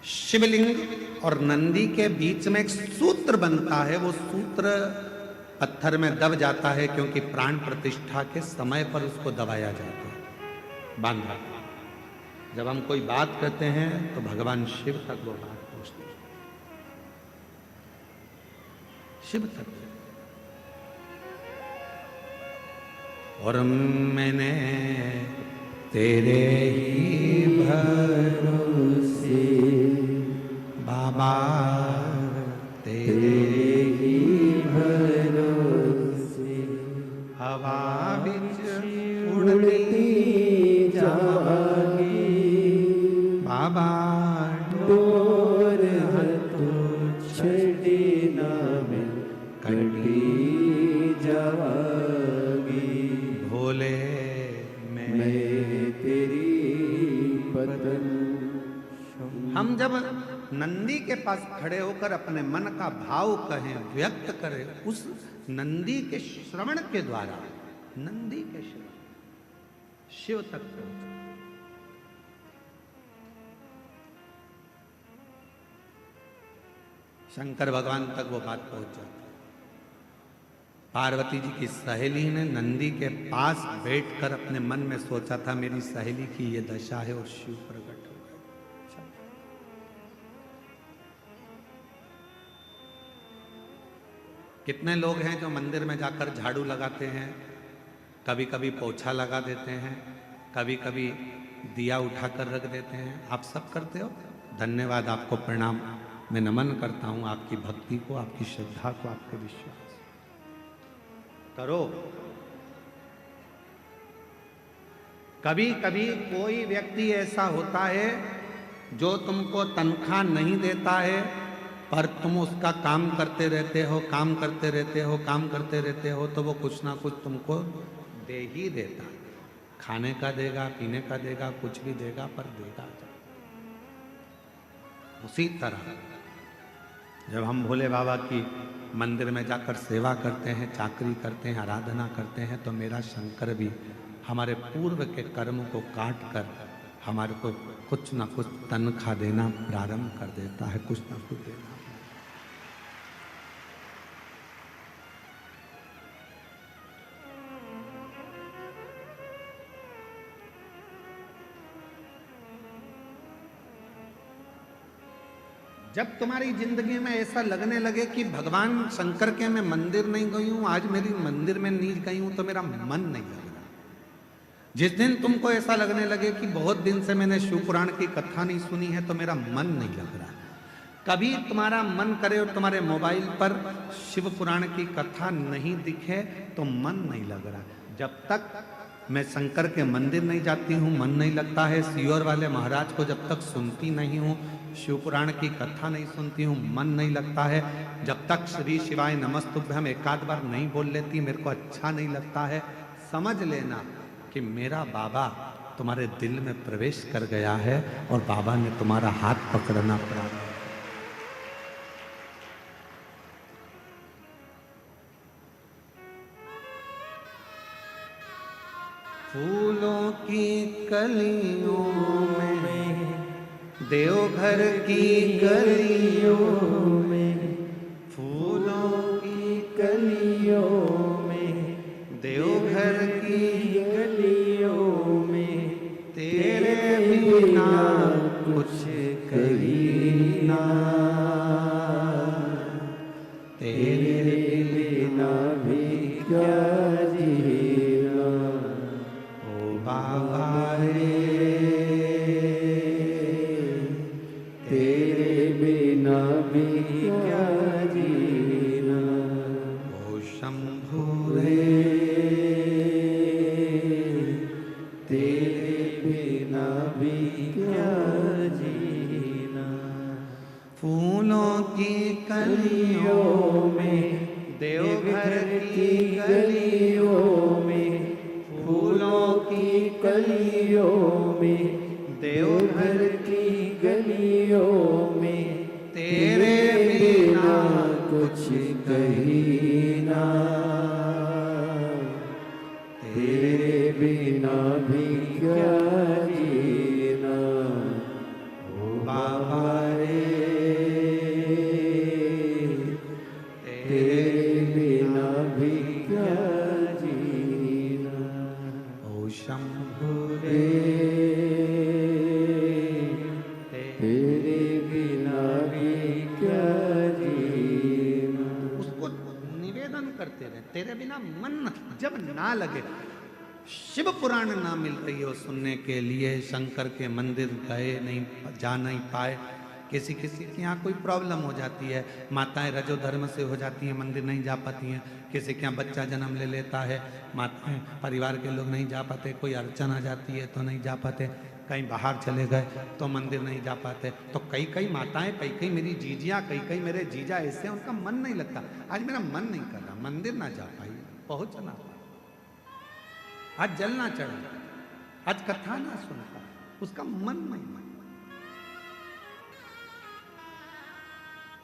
शिवलिंग और नंदी के बीच में एक सूत्र बनता है, वो सूत्र पत्थर में दब जाता है क्योंकि प्राण प्रतिष्ठा के समय पर उसको दबाया जाता है, बांधा। जब हम कोई बात कहते हैं तो भगवान शिव तक वो बात पहुंचती है, शिव तक। और मैंने तेरे ही भरोसे बाबा, तेरे ही भरोसे हवा बिच उड़ती जागी बाबा, डोर हथों छड़ी ना में कटी जागी। भोले मैं तेरी पतन। हम जब नंदी के पास खड़े होकर अपने मन का भाव कहें, व्यक्त करें, उस नंदी के श्रवण के द्वारा, नंदी के श्रवण शिव तक पहुंचे। शंकर भगवान तक वो बात पहुंच जाती। पार्वती जी की सहेली ने नंदी के पास बैठकर अपने मन में सोचा था मेरी सहेली की ये दशा है, और शिव प्रकट हो गए। कितने लोग हैं जो मंदिर में जाकर झाड़ू लगाते हैं, कभी कभी पोछा लगा देते हैं, कभी कभी दिया उठाकर रख देते हैं। आप सब करते हो, धन्यवाद, आपको प्रणाम। मैं नमन करता हूं आपकी भक्ति को, आपकी श्रद्धा को, आपके विश्वास करो। कभी कभी कोई व्यक्ति ऐसा होता है जो तुमको तनख्वाह नहीं देता है, पर तुम उसका काम करते रहते हो, काम करते रहते हो, काम करते रहते हो, तो वो कुछ ना कुछ तुमको दे ही देता। खाने का देगा, पीने का देगा, कुछ भी देगा, पर देगा। उसी तरह जब हम भोले बाबा की मंदिर में जाकर सेवा करते हैं, चाकरी करते हैं, आराधना करते हैं, तो मेरा शंकर भी हमारे पूर्व के कर्म को काट कर हमारे को कुछ ना कुछ तनख्वाह देना प्रारंभ कर देता है, कुछ ना कुछ देना। जब तुम्हारी जिंदगी में ऐसा लगने लगे कि भगवान शंकर के मैं मंदिर नहीं गई हूं, आज मेरी मंदिर में नहीं गई हूं, तो मेरा मन नहीं लग रहा। जिस दिन तुमको ऐसा लगने लगे कि बहुत दिन से मैंने शिव पुराण की कथा नहीं सुनी है, तो मेरा मन नहीं लग रहा। कभी तुम्हारा मन करे और तुम्हारे मोबाइल पर शिव पुराण की कथा नहीं दिखे तो मन नहीं लग रहा। जब तक मैं शंकर के मंदिर नहीं जाती हूँ, मन नहीं लगता है। सीहोर वाले महाराज को जब तक सुनती नहीं हूँ, शिव पुराण की कथा नहीं सुनती हूँ, मन नहीं लगता है। जब तक श्री शिवाय नमस्तुभ्यम एक आध बार नहीं बोल लेती, मेरे को अच्छा नहीं लगता है। समझ लेना कि मेरा बाबा तुम्हारे दिल में प्रवेश कर गया है और बाबा ने तुम्हारा हाथ पकड़ना प्रारंभ। फूलों की कलियों में, देवघर की गलियों में, फूलों की गलियों में, देवघर की गलियों में, तेरे बिना कुछ कहीं ना, तेरे बिना भी क्या जीना। ओ बाबा रे, तेरे बिना भी क्या जीना। ओ शंभू रे, तेरे बिना भी क्या जीना। फूलों की गलियों में, देवघर की गलियों में, फूलों की गलियों में, देवघर की गलियों में, तेरे बिना कुछ कहीं ना, तेरे बिना भी क्या जीना। ओ बाबा रे, तेरे बिना भी क्या जीना। ओ शंभू रे, तेरे बिना भी क्या जीना। उसको निवेदन करते रहे, तेरे बिना मन जब ना लगे, शिव पुराण ना मिल रही हो सुनने के लिए, शंकर के मंदिर गए नहीं, जा नहीं पाए, किसी किसी के यहाँ कोई प्रॉब्लम हो जाती है, माताएं रजोधर्म से हो जाती हैं, मंदिर नहीं जा पाती हैं, किसी के यहाँ बच्चा जन्म ले लेता है, माताएं परिवार के लोग नहीं जा पाते, कोई अड़चन आ जाती है तो नहीं जा पाते, कहीं बाहर चले गए तो मंदिर नहीं जा पाते। तो कई कई माताएं, कई कई मेरी जीजियाँ, कई कई मेरे जीजा ऐसे हैं, उनका मन नहीं लगता। आज मेरा मन नहीं कर रहा, मंदिर ना जा पाई, पहुँचना, आज जल ना चढ़ा, आज कथा ना सुनता, उसका मन नहीं मन।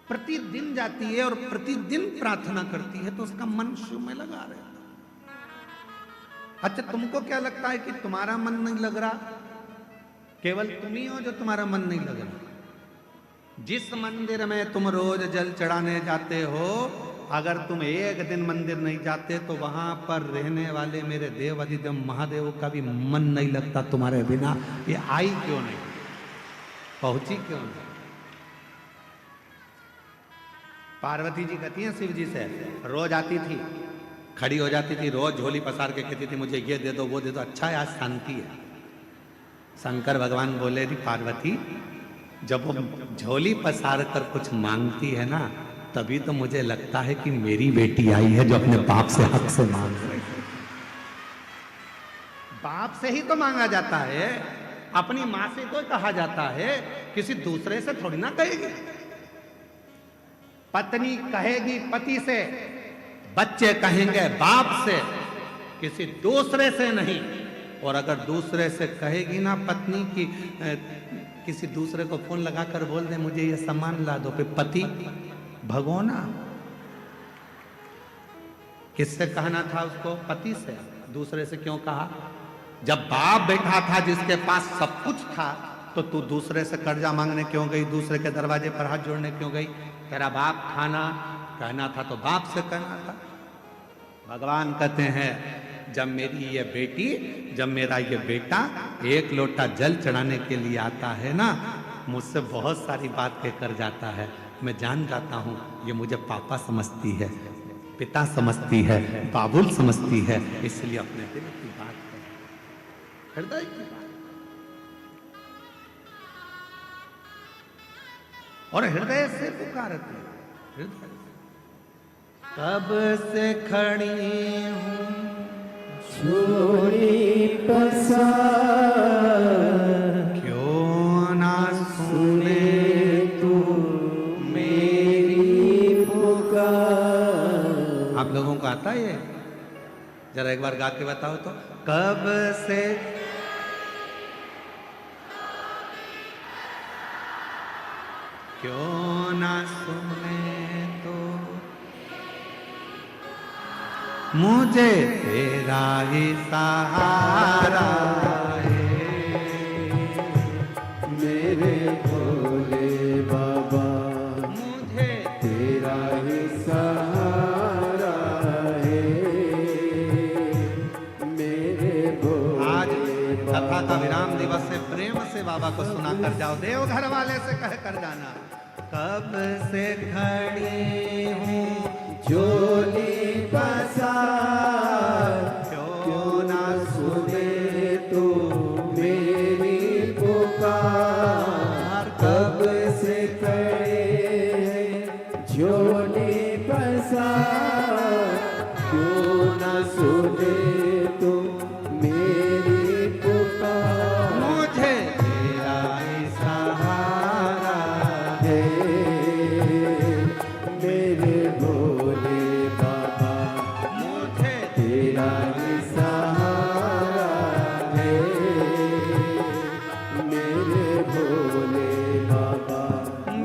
प्रतिदिन जाती है और प्रतिदिन प्रार्थना करती है तो उसका मन शिव में लगा रहता। अच्छा, तुमको क्या लगता है कि तुम्हारा मन नहीं लग रहा? केवल तुम ही हो जो तुम्हारा मन नहीं लग रहा। जिस मंदिर में तुम रोज जल चढ़ाने जाते हो, अगर तुम एक दिन मंदिर नहीं जाते तो वहां पर रहने वाले मेरे देव अधिदेव महादेव का भी मन नहीं लगता तुम्हारे बिना। ये आई क्यों नहीं, पहुंची क्यों नहीं? पार्वती जी कहती हैं शिव जी से, रोज आती थी, खड़ी हो जाती थी, रोज झोली पसार के कहती थी मुझे ये दे दो वो दे दो। अच्छा है, आज शांति है। शंकर भगवान बोले, थी पार्वती, जब वो झोली पसार कर कुछ मांगती है ना, तभी तो मुझे लगता है कि मेरी बेटी आई है जो अपने बाप से हक से मांग रही है। बाप से ही तो मांगा जाता है, अपनी माँ से तो कहा जाता है, किसी दूसरे से थोड़ी ना कहेगी। पत्नी कहेगी पति से, बच्चे कहेंगे बाप से, किसी दूसरे से नहीं। और अगर दूसरे से कहेगी ना पत्नी की, किसी दूसरे को फोन लगाकर बोल दे मुझे ये सामान ला दो, फिर पति भगोना। किससे कहना था उसको? पति से। दूसरे से क्यों कहा? जब बाप बैठा था जिसके पास सब कुछ था, तो तू दूसरे से कर्जा मांगने क्यों गई? दूसरे के दरवाजे पर हाथ जोड़ने क्यों गई? तेरा बाप था ना, कहना था तो बाप से कहना था। भगवान कहते हैं, जब मेरी ये बेटी, जब मेरा ये बेटा एक लोटा जल चढ़ाने के लिए आता है ना, मुझसे बहुत सारी बात कहकर जाता है, मैं जान जाता हूँ ये मुझे पापा समझती है, पिता समझती है, बाबुल समझती है, इसलिए अपने दिल की बात है, हृदय की बात। और हृदय से पुकारते, हृदय कब से खड़ी हूँ छोड़ी पसार क्यों ना सुने तू मेरी पुकार। आप लोगों को आता है ये? जरा एक बार गा के बताओ तो। कब से क्यों ना सुने तो मुझे तेरा ही सहारा है। मेरे भोले बाबा मुझे तेरा ही सहारा है। मेरे आज भोले कथा का विराम दिवस से प्रेम से बाबा को सुना कर जाओ, देवघर वाले से कह कर जाना। कब से खड़ी हूँ झोली पसार क्यों ना सुने तू मेरी पुकार। कब से खड़े झोली पसार क्यों ना सुने तू मेरी पुकार। मुझे तेरा ही सहारा है मेरे भोले बाबा मुझे तेरा ही सहारा है। मेरे भोले बाबा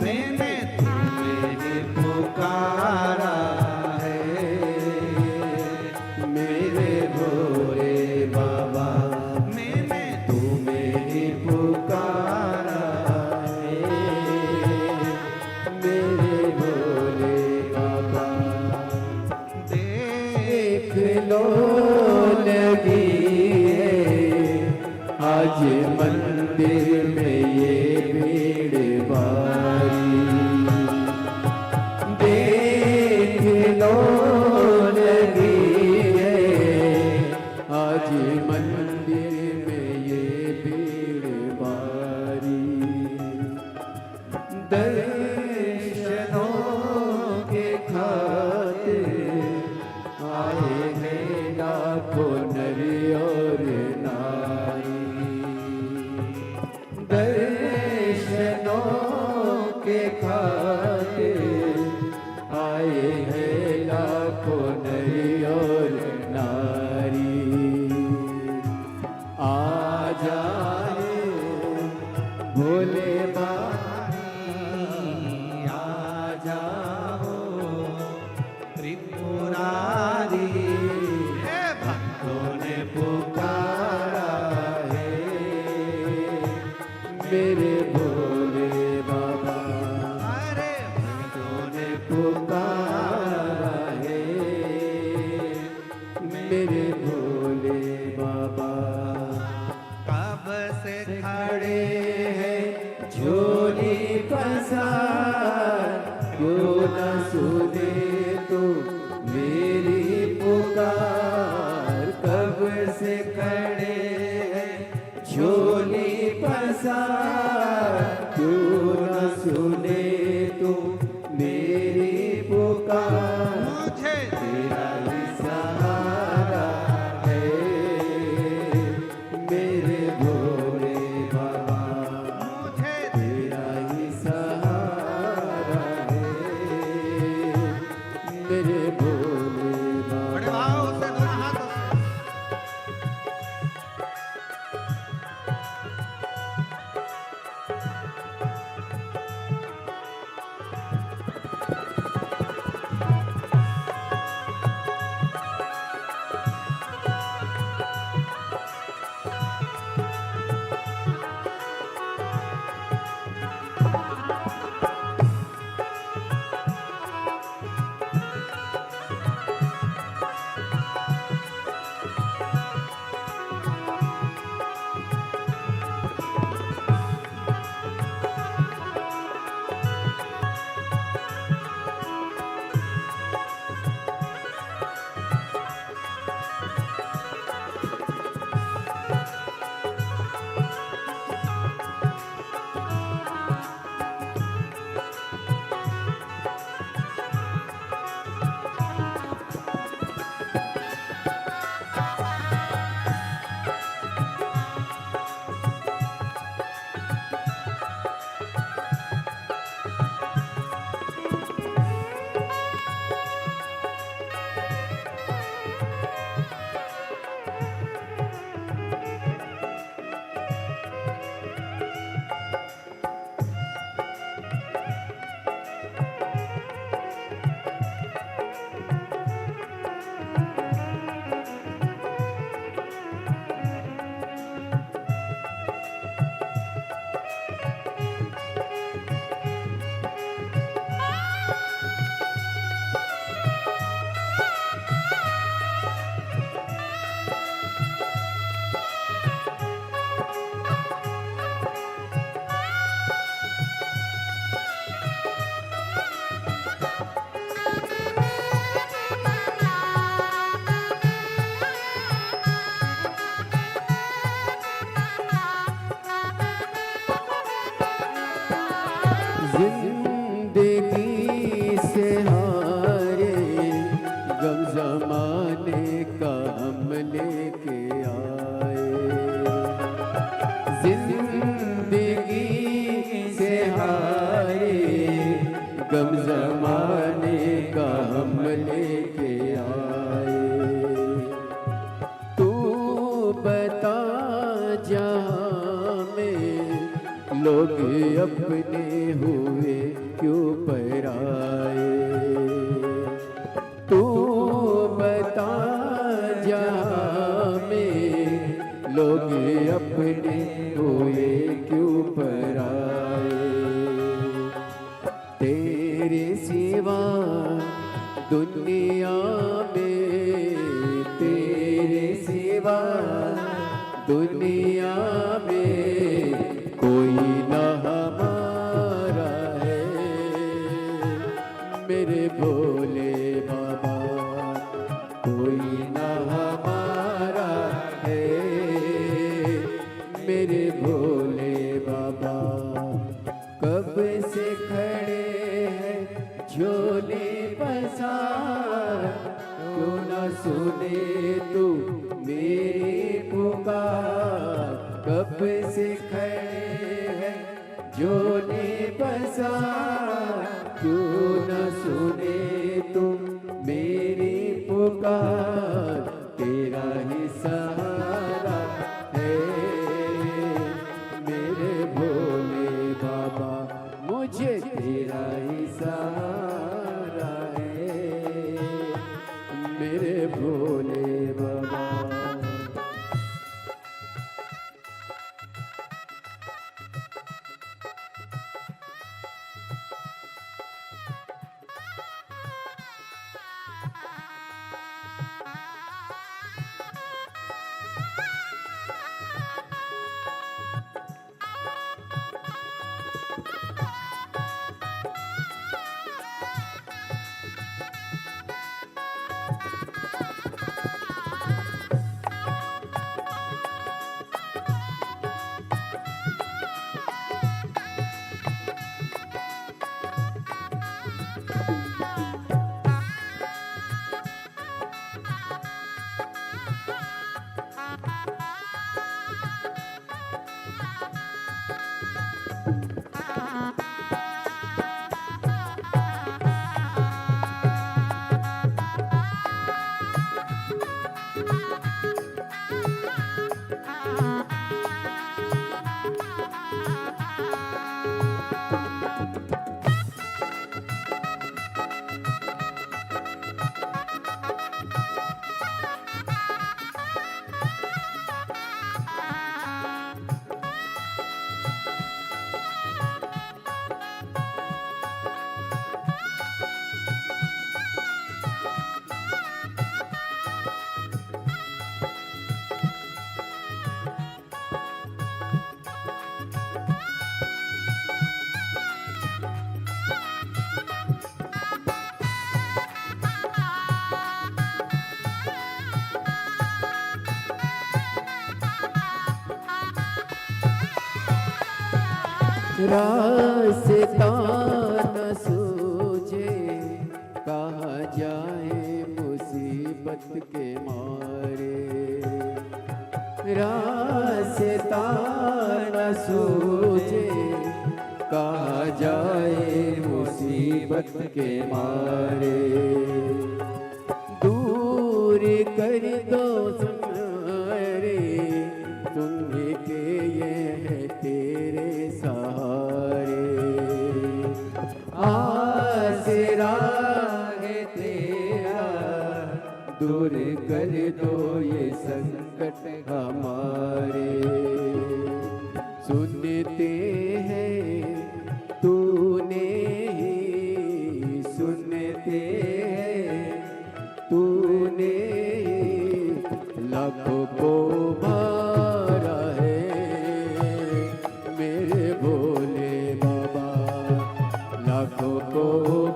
मैंने मेरी पुकारा है। मेरे भोले बाबा मैंने तू मेरी पुकारा है। मेरे भोले बाबा देख लो लगी है आज मंदिर में ये भीड़ भारी। देख लो लगी है आज मंदिर में ये भीड़ भारी। दर्शनों के खातिर आए हैं लाखों नर और नारी। दर्शनों के खातिर आए हैं लाखों नर और नारी। आ जाए भोले बाबा आ जाओ त्रिपुरारी हे भक्तों ने पुकारा है। मेरे भोले बाबा अरे भक्तों ने पुकारा है। मेरे भोले बाबा कब से खड़े हैं झोली पसार क्यों न सुने तो मेरी पुकार। कब से खड़े हैं झोली पसार क्यों न सुने तो मेरी पुकार। मुझे तेरा ही सहारा है। मेरे भोले बाबा मुझे तेरा ही सहारा है। मेरे भोले बड़े बाबा भाव से दोनों हाथों से जिंदगी से हारे, गम जमाने का हम लेके आए। तू बता जहाँ में लोग अपने हुए क्यों पराए। तू बता जहाँ में लोग अपने हुए क्यों पराए। तेरे सिवा दुनिया में, तेरे सिवा दुनिया में कोई ना हमारा है। मेरे भोले बाबा कोई ना हमारा है। मेरे भोले बाबा कब से खड़े हैं झोले पसार, क्यों ना सुने तू मेरी पुकार। कब से खड़े हैं झोले पसार, क्यों ना सुने तुम मेरी पुकार। तेरा ही सहारा है मेरे भोले बाबा, मुझे तेरा ही सहारा है मेरे भोले बाबा। रास्ता न सूझे कहाँ जाए मुसीबत के मारे। रास्ता न सूझे कहाँ जाए मुसीबत के मारे। दूर कर दो सारे तुम्हें के ये है तेरे सहारे। आसरा है तेरा दूर कर दो ये संकट हमारे। सुनते हैं तूने ही सुनते हैं तूने लाखों को मारा है मेरे भोले बाबा। लाखों को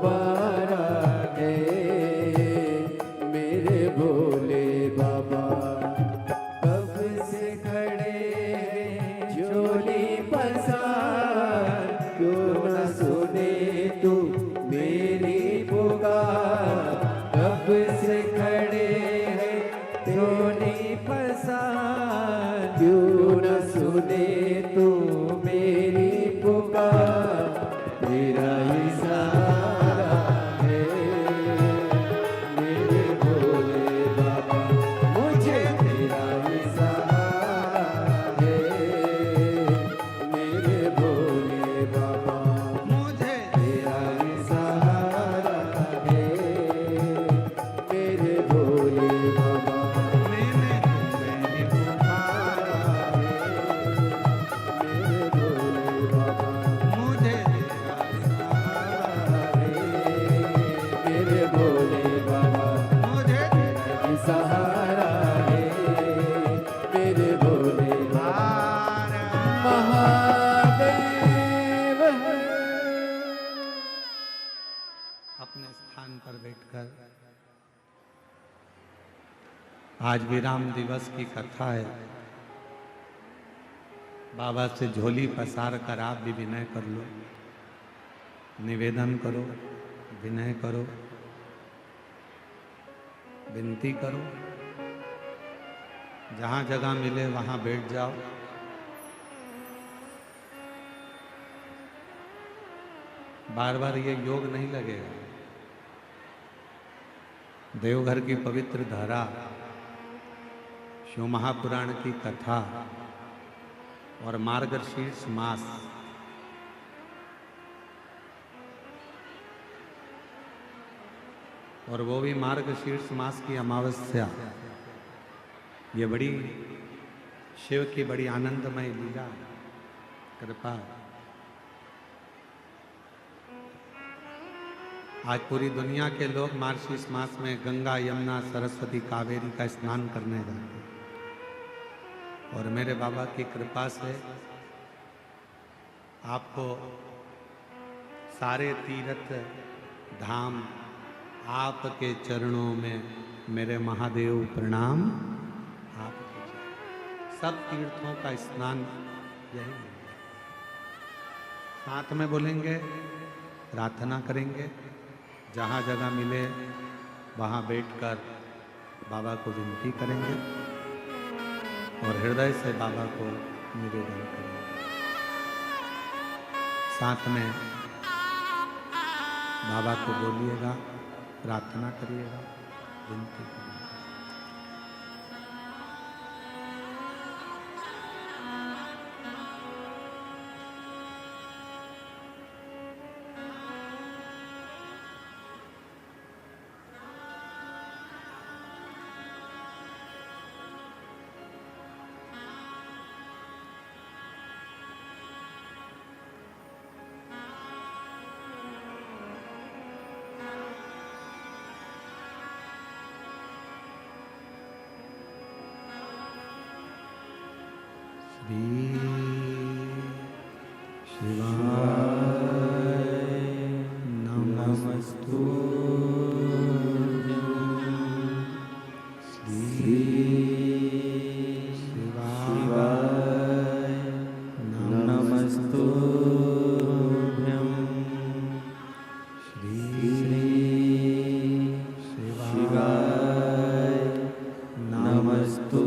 मारा है मेरे भोले बाबा। कब से खड़े हैं झोली पसार क्यों न सुने तू मेरी पुकार। कब से खड़े हैं झोली पसार क्यों न सुने आज विराम दिवस की कथा है। बाबा से झोली पसार कर आप भी विनय कर लो, निवेदन करो, विनय करो, विनती करो। जहां जगह मिले वहां बैठ जाओ। बार बार ये योग नहीं लगेगा। देवघर की पवित्र धारा, शिव महापुराण की कथा और मार्गशीर्ष मास, और वो भी मार्गशीर्ष मास की अमावस्या, ये बड़ी शिव की बड़ी आनंदमय लीला, कृपा। आज पूरी दुनिया के लोग मार्गशीर्ष मास में गंगा, यमुना, सरस्वती, कावेरी का स्नान करने जाते हैं। और मेरे बाबा की कृपा से आपको सारे तीर्थ धाम आपके चरणों में, मेरे महादेव प्रणाम। आपके सब तीर्थों का स्नान यही है। साथ में बोलेंगे, प्रार्थना करेंगे, जहाँ जगह मिले वहाँ बैठकर बाबा को विनती करेंगे और हृदय से बाबा को निवेदन करेंगे। साथ में बाबा को बोलिएगा, प्रार्थना करिएगा, विनती करिएगा। श्री शिवाय नमस्तु। श्री शिवाय नमस्तु। श्री शिवाय नमस्तु।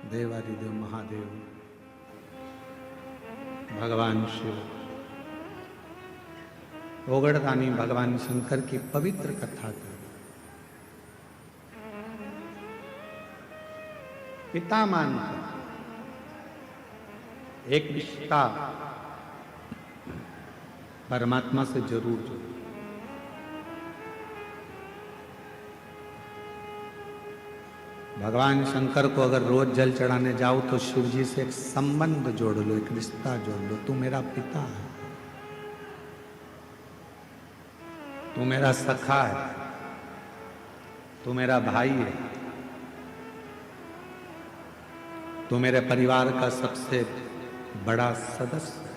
देवादिदेव महादेव, भगवान शिव, ओगड़दानी भगवान शंकर की पवित्र कथा कर पिता मानकर एक रिश्ता परमात्मा से जरूर जोड़ो। भगवान शंकर को अगर रोज जल चढ़ाने जाओ तो शिव जी से एक संबंध जोड़ लो, एक रिश्ता जोड़ लो। तू मेरा पिता है, तू मेरा सखा है, तू मेरा भाई है, तू मेरे परिवार का सबसे बड़ा सदस्य है।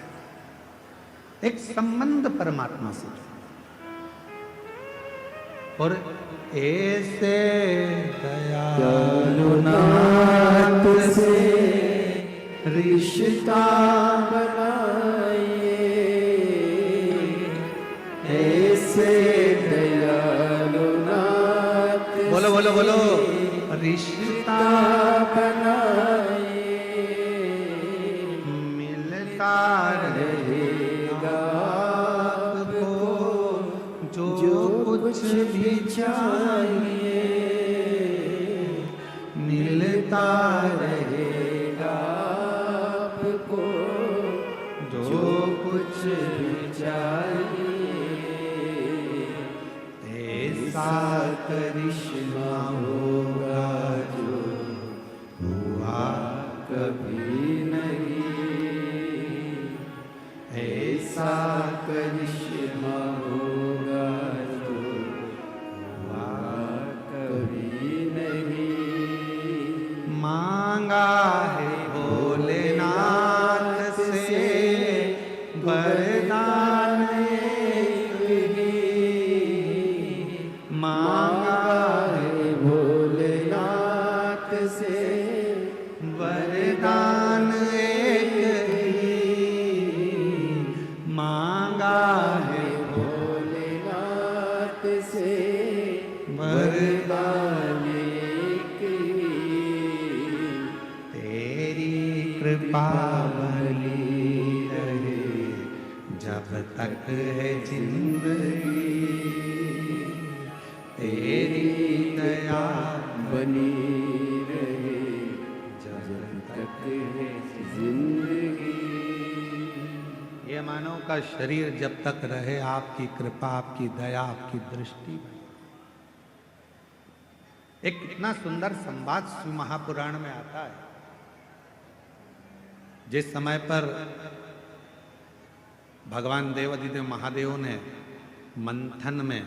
एक संबंध परमात्मा से जोड़। और ऐसे दयालुनाथ से रिश्ता बनाइए, ऐसे दयालुनाथ बोलो बोलो बोलो, रिश्ता बनाइए, मिलता रहेगा आपको जो कुछ भी चाहिए, मिलता रहेगा आपको जो कुछ भी चाहिए। ऐसा करिश्मा होगा जो हुआ कभी नहीं, ऐसा करिश्मा होगा जो हुआ कभी नहीं। मांगा है भोलेनाथ से वरदान एक ही, मांगा है भोलेनाथ से वरदान एक ही, मांगा है भोलेनाथ से वरदान एक ही। तेरी कृपा बनी रहे जब तक है जिंदगी, तेरी दया बनी रहे जब तक है जिंदगी। ये मानव का शरीर जब तक रहे आपकी कृपा, आपकी दया, आपकी दृष्टि बनी। एक कितना सुंदर संवाद शिव महापुराण में आता है। जिस समय पर भगवान देवादिदेव महादेव ने मंथन में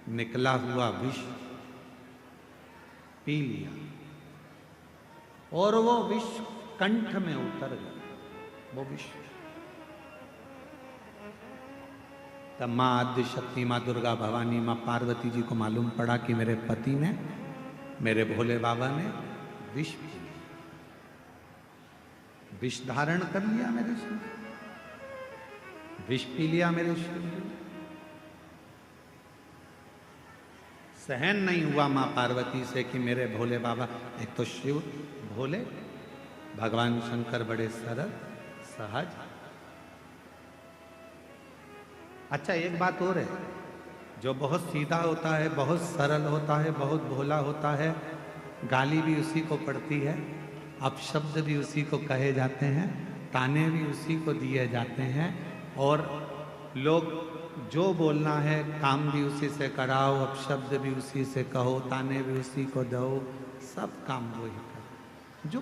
निकला हुआ विष पी लिया और वो विष कंठ में उतर गया, वो विष। तब माँ आद्य शक्ति, माँ दुर्गा भवानी, माँ पार्वती जी को मालूम पड़ा कि मेरे पति ने, मेरे भोले बाबा ने विष पी लिया, विष धारण कर लिया मेरे शरीर, विष पी लिया मेरे शरीर। सहन नहीं हुआ माँ पार्वती से कि मेरे भोले बाबा, एक तो शिव भोले, भगवान शंकर बड़े सरल सहज। अच्छा एक बात और है, जो बहुत सीधा होता है, बहुत सरल होता है, बहुत भोला होता है, गाली भी उसी को पड़ती है, अपशब्द भी उसी को कहे जाते हैं, ताने भी उसी को दिए जाते हैं, और लोग जो बोलना है काम भी उसी से कराओ, अपशब्द भी उसी से कहो, ताने भी उसी को दो, सब काम वही करो।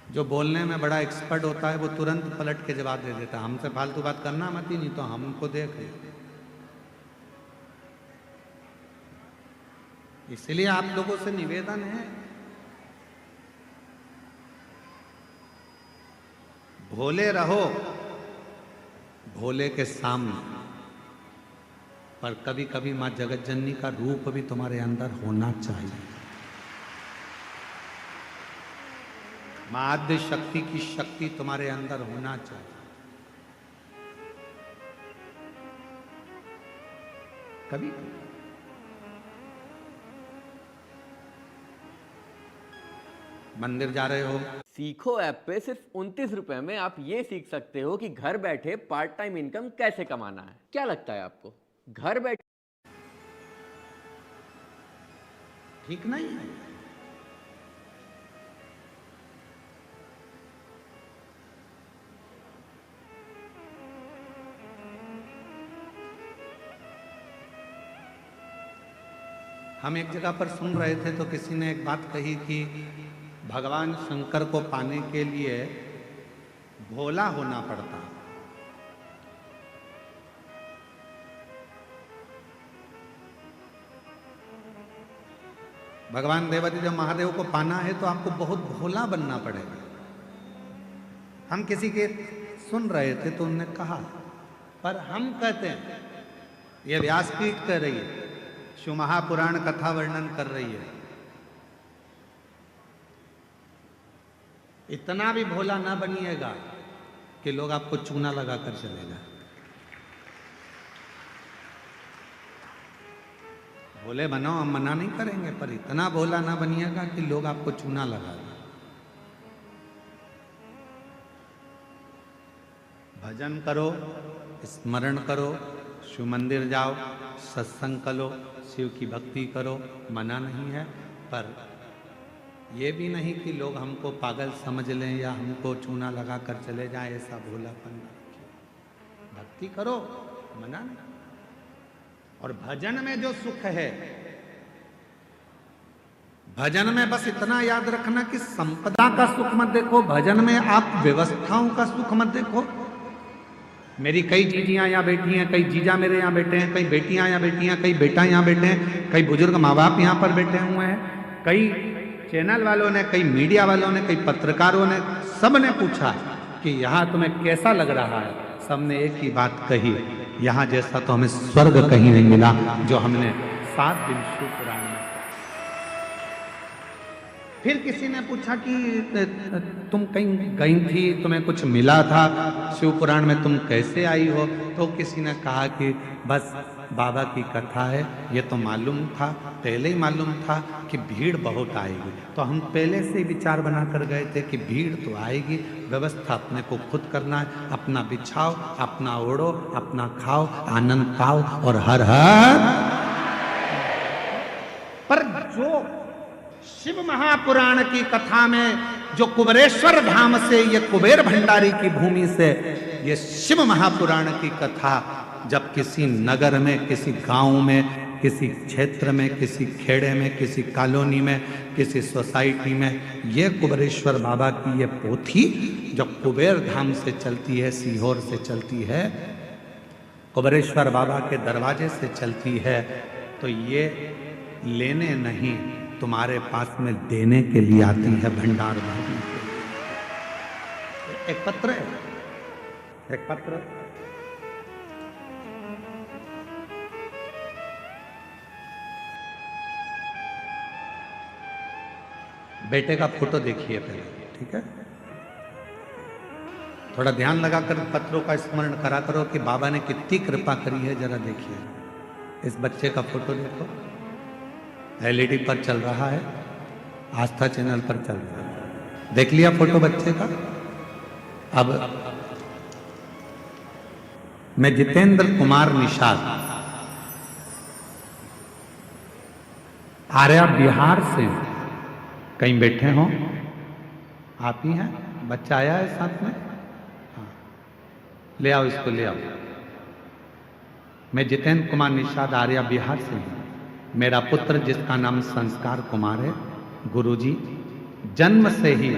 जो बोलने में बड़ा एक्सपर्ट होता है वो तुरंत पलट के जवाब दे देता है, हमसे फालतू बात करना मत ही, नहीं तो हमको देख लो। इसलिए आप लोगों से निवेदन है, भोले रहो भोले के सामने, पर कभी कभी मां जगत जननी का रूप भी तुम्हारे अंदर होना चाहिए। मां आद्य शक्ति की शक्ति तुम्हारे अंदर होना चाहिए। कभी मंदिर जा रहे हो, सीखो ऐप पे सिर्फ 29 रुपए में आप ये सीख सकते हो कि घर बैठे पार्ट टाइम इनकम कैसे कमाना है। क्या लगता है आपको, घर बैठे ठीक नहीं है? हम एक जगह पर सुन रहे थे तो किसी ने एक बात कही कि भगवान शंकर को पाने के लिए भोला होना पड़ता। भगवान देवादिदेव महादेव को पाना है तो आपको बहुत भोला बनना पड़ेगा। हम किसी के सुन रहे थे तो उन्होंने कहा, पर हम कहते हैं, ये व्यासपीठ कह रही है, शिव महापुराण कथा वर्णन कर रही है, इतना भी भोला ना बनिएगा कि लोग आपको चूना लगा कर चले जाए। भोले बनो, हम मना नहीं करेंगे, पर इतना भोला ना बनिएगा कि लोग आपको चूना लगा दें। भजन करो, स्मरण करो, शिव मंदिर जाओ, सत्संग करो, शिव की भक्ति करो, मना नहीं है, पर ये भी नहीं कि लोग हमको पागल समझ लें या हमको चूना लगा कर चले जाएं, ऐसा भोलापन ना रखिए। भक्ति करो, मना नहीं। और भजन में जो सुख है, भजन में बस इतना याद रखना कि संपदा का सुख मत देखो, भजन में आप व्यवस्थाओं का सुख मत देखो। मेरी कई जीजियाँ यहाँ बैठी हैं, कई जीजा मेरे यहाँ बैठे हैं, कई बेटियाँ यहाँ बैठी हैं, कई बेटा यहाँ बैठे हैं, कई बुजुर्ग माँ बाप यहाँ पर बैठे हुए हैं, कई चैनल वालों ने, कई मीडिया वालों ने, कई पत्रकारों ने, सब ने पूछा कि यहाँ तुम्हें कैसा लग रहा है। सबने एक ही बात कही, यहाँ जैसा तो हमें स्वर्ग कहीं नहीं मिला जो हमने 7 दिन शिव पुराण में। फिर किसी ने पूछा कि तुम कहीं गई थी, तुम्हें कुछ मिला था शिव पुराण में, तुम कैसे आई हो? तो किसी ने कहा कि बस बाबा की कथा है, ये तो मालूम था, पहले ही मालूम था कि भीड़ बहुत आएगी, तो हम पहले से ही विचार बना कर गए थे कि भीड़ तो आएगी, व्यवस्था अपने को खुद करना है, अपना बिछाओ, अपना ओढ़ो, अपना खाओ, आनंद पाओ और हर हर। पर जो शिव महापुराण की कथा में, जो कुबेरेश्वर धाम से, ये कुबेर भंडारी की भूमि से ये शिव महापुराण की कथा जब किसी नगर में, किसी गांव में, किसी क्षेत्र में, किसी खेड़े में, किसी कॉलोनी में, किसी सोसाइटी में, ये कुबेरेश्वर बाबा की ये पोथी जब कुबेर धाम से चलती है, सीहोर से चलती है, कुबेरेश्वर बाबा के दरवाजे से चलती है, तो ये लेने नहीं, तुम्हारे पास में देने के लिए आती है, भंडार भरने के लिए। एक पत्र है, एक पत्र बेटे का फोटो देखिए पहले, ठीक है? थोड़ा ध्यान लगाकर पत्रों का स्मरण करा करो कि बाबा ने कितनी कृपा करी है, जरा देखिए। इस बच्चे का फोटो देखो, एलईडी पर चल रहा है, आस्था चैनल पर चल रहा है। देख लिया फोटो बच्चे का? अब मैं जितेंद्र कुमार निषाद, आर्या बिहार से, कहीं बैठे हो आप ही हैं? बच्चा आया है साथ में? हाँ, ले आओ इसको, ले आओ। मैं जितेंद्र कुमार निषाद, आर्या बिहार से हूँ। मेरा पुत्र जिसका नाम संस्कार कुमार है, गुरुजी जन्म से ही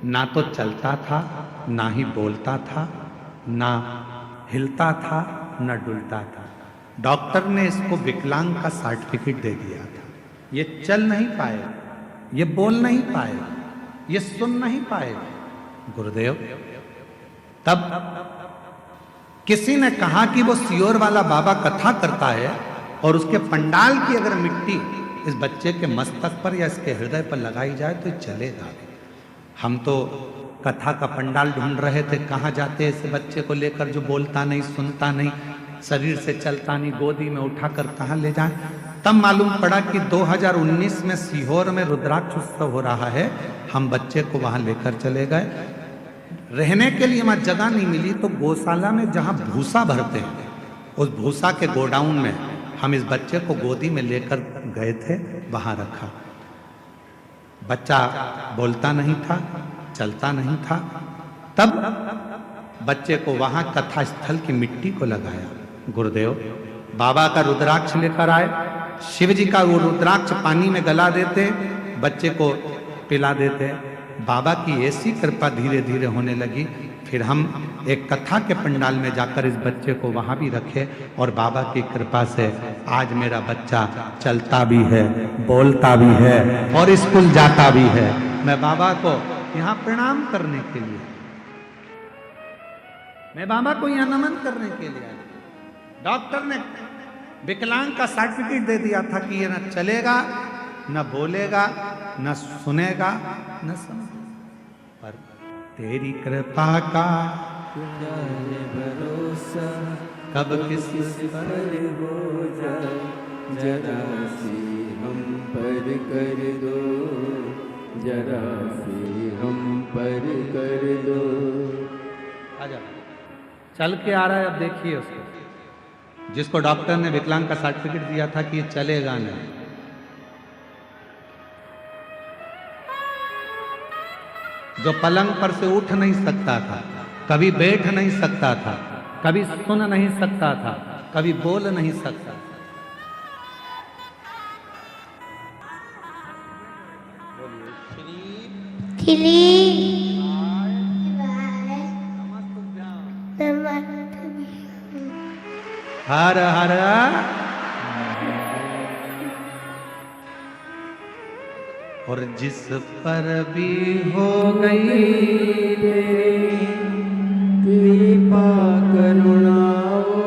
ना तो चलता था, ना ही बोलता था, ना हिलता था, ना डुलता था। डॉक्टर ने इसको विकलांग का सर्टिफिकेट दे दिया था। ये चल नहीं पाएगा, ये बोल नहीं पाएगा, ये सुन नहीं पाएगा। गुरुदेव, तब किसी ने कहा कि वो सियोर वाला बाबा कथा करता है और उसके पंडाल की अगर मिट्टी इस बच्चे के मस्तक पर या इसके हृदय पर लगाई जाए तो चलेगा। हम तो कथा का पंडाल ढूंढ रहे थे, कहाँ जाते इस बच्चे को लेकर जो बोलता नहीं, सुनता नहीं, शरीर से चलता नहीं, गोदी में उठाकर कहाँ ले जाए। तब मालूम पड़ा कि 2019 में सीहोर में रुद्राक्ष उत्सव हो रहा है। हम बच्चे को वहां लेकर चले गए। रहने के लिए वहां जगह नहीं मिली तो गौशाला में जहां भूसा भरते हैं उस भूसा के गोडाउन में हम इस बच्चे को गोदी में लेकर गए थे, वहां रखा। बच्चा बोलता नहीं था, चलता नहीं था। तब बच्चे को वहां कथा स्थल की मिट्टी को लगाया। गुरुदेव बाबा का रुद्राक्ष लेकर आए, शिव जी का वो रुद्राक्ष पानी में गला देते, बच्चे को पिला देते। बाबा की ऐसी कृपा धीरे धीरे होने लगी। फिर हम एक कथा के पंडाल में जाकर इस बच्चे को वहां भी रखे और बाबा की कृपा से आज मेरा बच्चा चलता भी है, बोलता भी है और स्कूल जाता भी है। मैं बाबा को यहाँ प्रणाम करने के लिए, मैं बाबा को यहाँ नमन करने के लिए आया। डॉक्टर ने विकलांग का सर्टिफिकेट दे दिया था कि ये न चलेगा, न बोलेगा, न सुनेगा, न समझेगा, पर तेरी कृपा का भरोसा कब किस पर हो जाए, जरा सी हम पर कर दो, जरा सी हम पर कर दो। आजा, चल के आ रहा है। अब देखिए उसको, जिसको डॉक्टर ने विकलांग का सर्टिफिकेट दिया था कि ये चलेगा नहीं, जो पलंग पर से उठ नहीं सकता था, कभी बैठ नहीं सकता था, कभी सुन नहीं सकता था, कभी बोल नहीं सकता था। हर हर और जिस पर भी हो गई कृपा करुणा वो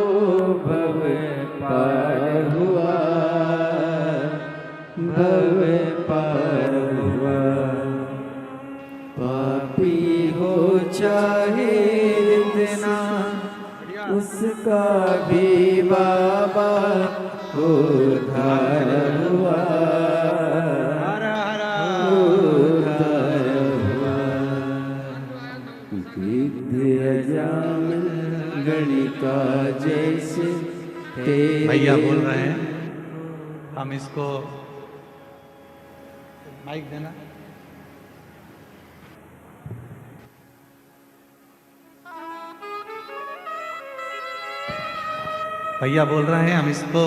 भव पार हुआ, भव पार हुआ। पापी हो चाहे इतना, उसका भी बाबा उद्धार हुआ, उद्धार हुआ। अजामिल गणिका जैसे तेरे भैया बोल रहे हैं, हम इसको माइक देना। भैया बोल रहे हैं, हम इसको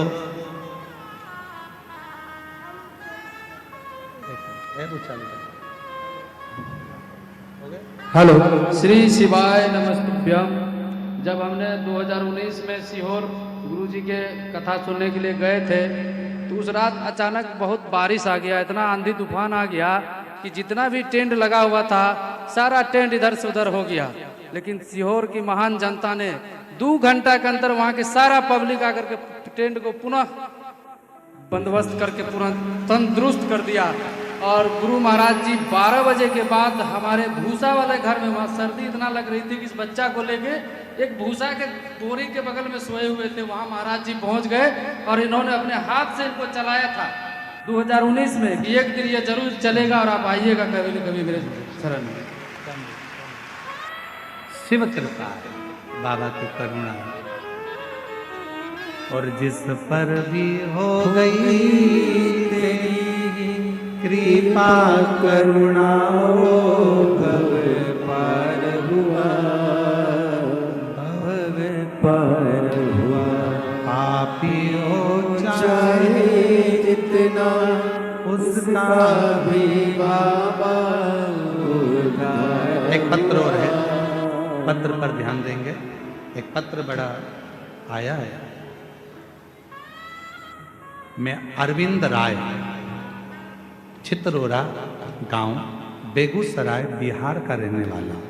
हेलो, श्री शिवाय नमस्तुभ्यम। जब हमने 2019 में सीहोर गुरुजी के कथा सुनने के लिए गए थे तो उस रात अचानक बहुत बारिश आ गया, इतना आंधी तूफान आ गया कि जितना भी टेंट लगा हुआ था सारा टेंट इधर से उधर हो गया। लेकिन सीहोर की महान जनता ने 2 घंटा के अंदर वहाँ के सारा पब्लिक आकर के टेंट को पुनः बंदोबस्त करके पूरा तंदुरुस्त कर दिया। और गुरु महाराज जी 12 बजे के बाद हमारे भूसा वाले घर में, वहाँ सर्दी इतना लग रही थी कि इस बच्चा को लेके एक भूसा के बोरी के बगल में सोए हुए थे, वहाँ महाराज जी पहुँच गए और इन्होंने अपने हाथ से इनको चलाया था 2019 में कि एक दिन ये जरूर चलेगा और आप आइएगा कभी न कभी मेरे शरण में। शिव कृपा है, बाबा की करुणा है। और जिस पर भी हो गई तेरी कृपा करुणा वो भव पार हुआ, भव पार हुआ। पापी हो चाहे जितना, उसका भी बाबा उद्धार। एक पत्र और है, पत्र पर ध्यान देंगे। एक पत्र बड़ा आया है। मैं अरविंद राय, चित्रोरा गांव, बेगूसराय, बिहार का रहने वाला हूँ।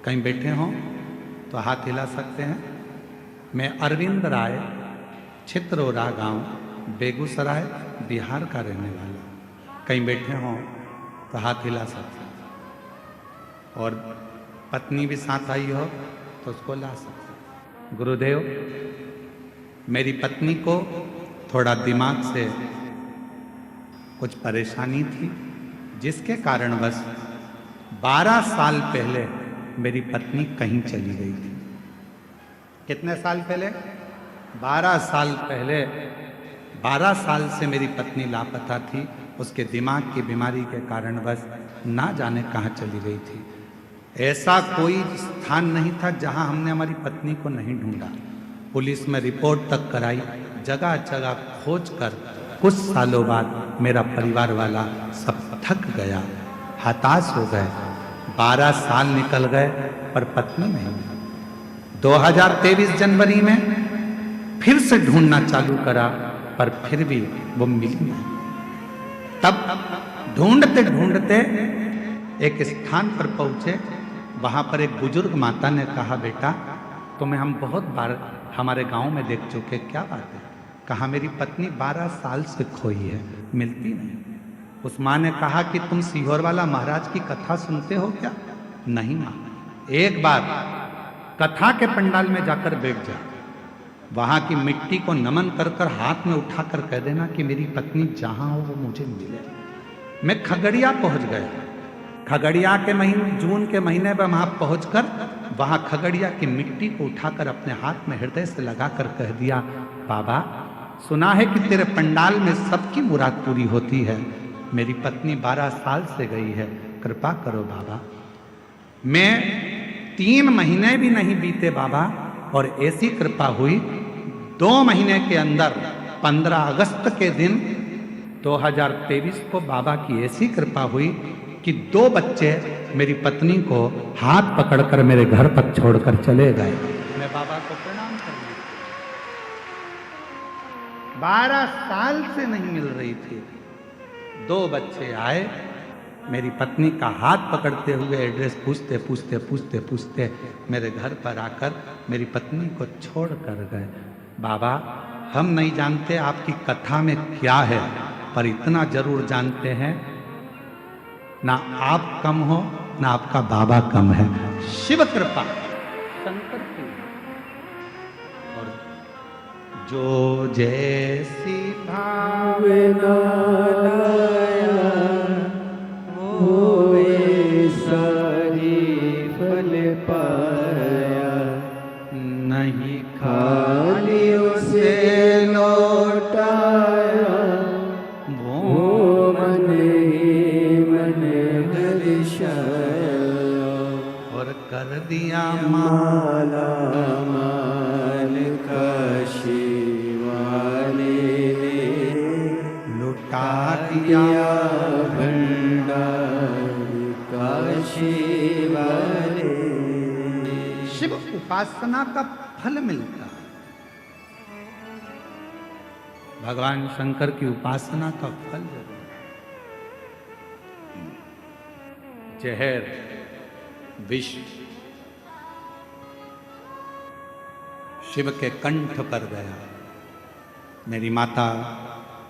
कहीं बैठे हों तो हाथ हिला सकते हैं। मैं अरविंद राय, चित्रोरा गांव, बेगूसराय, बिहार का रहने वाला हूँ। कहीं बैठे हों तो हाथ हिला सकते हैं। और पत्नी भी साथ आई हो तो उसको ला सकते हैं। गुरुदेव, मेरी पत्नी को थोड़ा दिमाग से कुछ परेशानी थी, जिसके कारण बस 12 साल पहले मेरी पत्नी कहीं चली गई थी। कितने साल पहले? 12 साल पहले। 12 साल से मेरी पत्नी लापता थी। उसके दिमाग की बीमारी के कारण बस ना जाने कहाँ चली गई थी। ऐसा कोई स्थान नहीं था जहां हमने हमारी पत्नी को नहीं ढूंढा। पुलिस में रिपोर्ट तक कराई, जगह जगह खोज कर कुछ सालों बाद मेरा परिवार वाला सब थक गया, हताश हो गए। 12 साल निकल गए पर पत्नी नहीं मिली। 2023 जनवरी में फिर से ढूंढना चालू करा पर फिर भी वो मिली नहीं। तब ढूंढते ढूंढते एक स्थान पर पहुंचे। वहां पर एक बुजुर्ग माता ने कहा, बेटा तुम्हें हम बहुत बार हमारे गांव में देख चुके, क्या बात है? कहा, मेरी पत्नी 12 साल से खोई है, मिलती नहीं। उस माँ ने कहा कि तुम सीहोर वाला महाराज की कथा सुनते हो क्या? नहीं माँ। एक बार कथा के पंडाल में जाकर बैठ जा, वहां की मिट्टी को नमन कर कर हाथ में उठाकर कह देना कि मेरी पत्नी जहां हो वो मुझे मिले। मैं खगड़िया पहुंच गया। खगड़िया के महीने, जून के महीने में वहां पहुंचकर वहां खगड़िया की मिट्टी को उठाकर अपने हाथ में हृदय से लगाकर कह दिया, बाबा सुना है कि तेरे पंडाल में सबकी मुराद पूरी होती है। मेरी पत्नी 12 साल से गई है, कृपा करो बाबा। मैं 3 महीने भी नहीं बीते बाबा, और ऐसी कृपा हुई 2 महीने के अंदर 15 अगस्त के दिन 2023 को बाबा की ऐसी कृपा हुई कि 2 बच्चे मेरी पत्नी को हाथ पकड़कर मेरे घर तक छोड़कर चले गए। मैं बाबा को प्रणाम करने 12 साल से नहीं मिल रही थी। 2 बच्चे आए, मेरी पत्नी का हाथ पकड़ते हुए एड्रेस पूछते पूछते पूछते पूछते मेरे घर पर आकर मेरी पत्नी को छोड़ कर गए। बाबा हम नहीं जानते आपकी कथा में क्या है, पर इतना जरूर जानते हैं, ना आप कम हो ना आपका बाबा कम है। शिव कृपा शंकर की। और जो जैसी भावना लाया होए सारी फल पाया, नहीं खाली उसे लौटाया, वो मन ही मन हर्षाया, और कर दिया माला माल काशी वाले ने लुटा दिया भंडार काशी वाले। शिव उपासना का फल मिलता है। भगवान शंकर की उपासना का फल जरूर। जहर विष शिव के कंठ पर गया। मेरी माता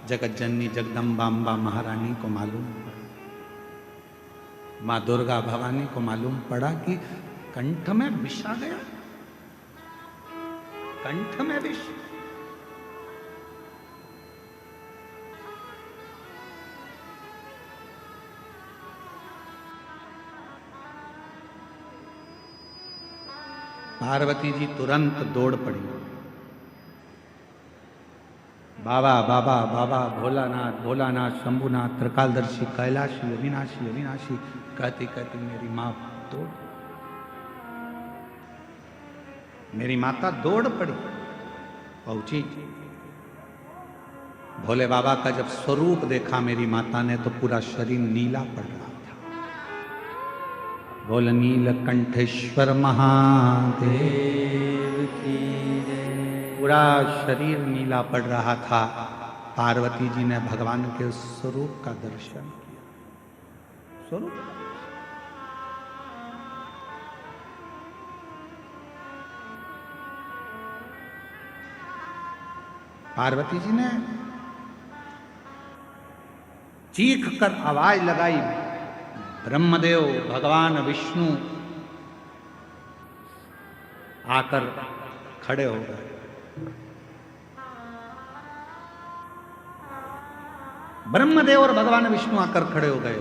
जगत जननी जगदम्बा अम्बा महारानी को मालूम पड़ा, माँ दुर्गा भवानी को मालूम पड़ा कि कंठ में विष आ गया, कंठ में विष। पार्वती जी तुरंत दौड़ पड़ी, बाबा बाबा बाबा भोलानाथ भोलानाथ शंभुनाथ त्रिकालदर्शी कैलाशी अविनाशी अविनाशी कहती कहती मेरी माँ दौड़, मेरी माता दौड़ पड़ी, पहुंची। भोले बाबा का जब स्वरूप देखा मेरी माता ने तो पूरा शरीर नीला पड़ रहा था। बोल नीलकंठेश्वर महादेव की जय। पूरा शरीर नीला पड़ रहा था। पार्वती जी ने भगवान के उस स्वरूप का दर्शन किया। स्वरूप पार्वती जी ने चीख कर आवाज लगाई, ब्रह्मदेव भगवान विष्णु आकर खड़े हो गए। ब्रह्मदेव और भगवान विष्णु आकर खड़े हो गए।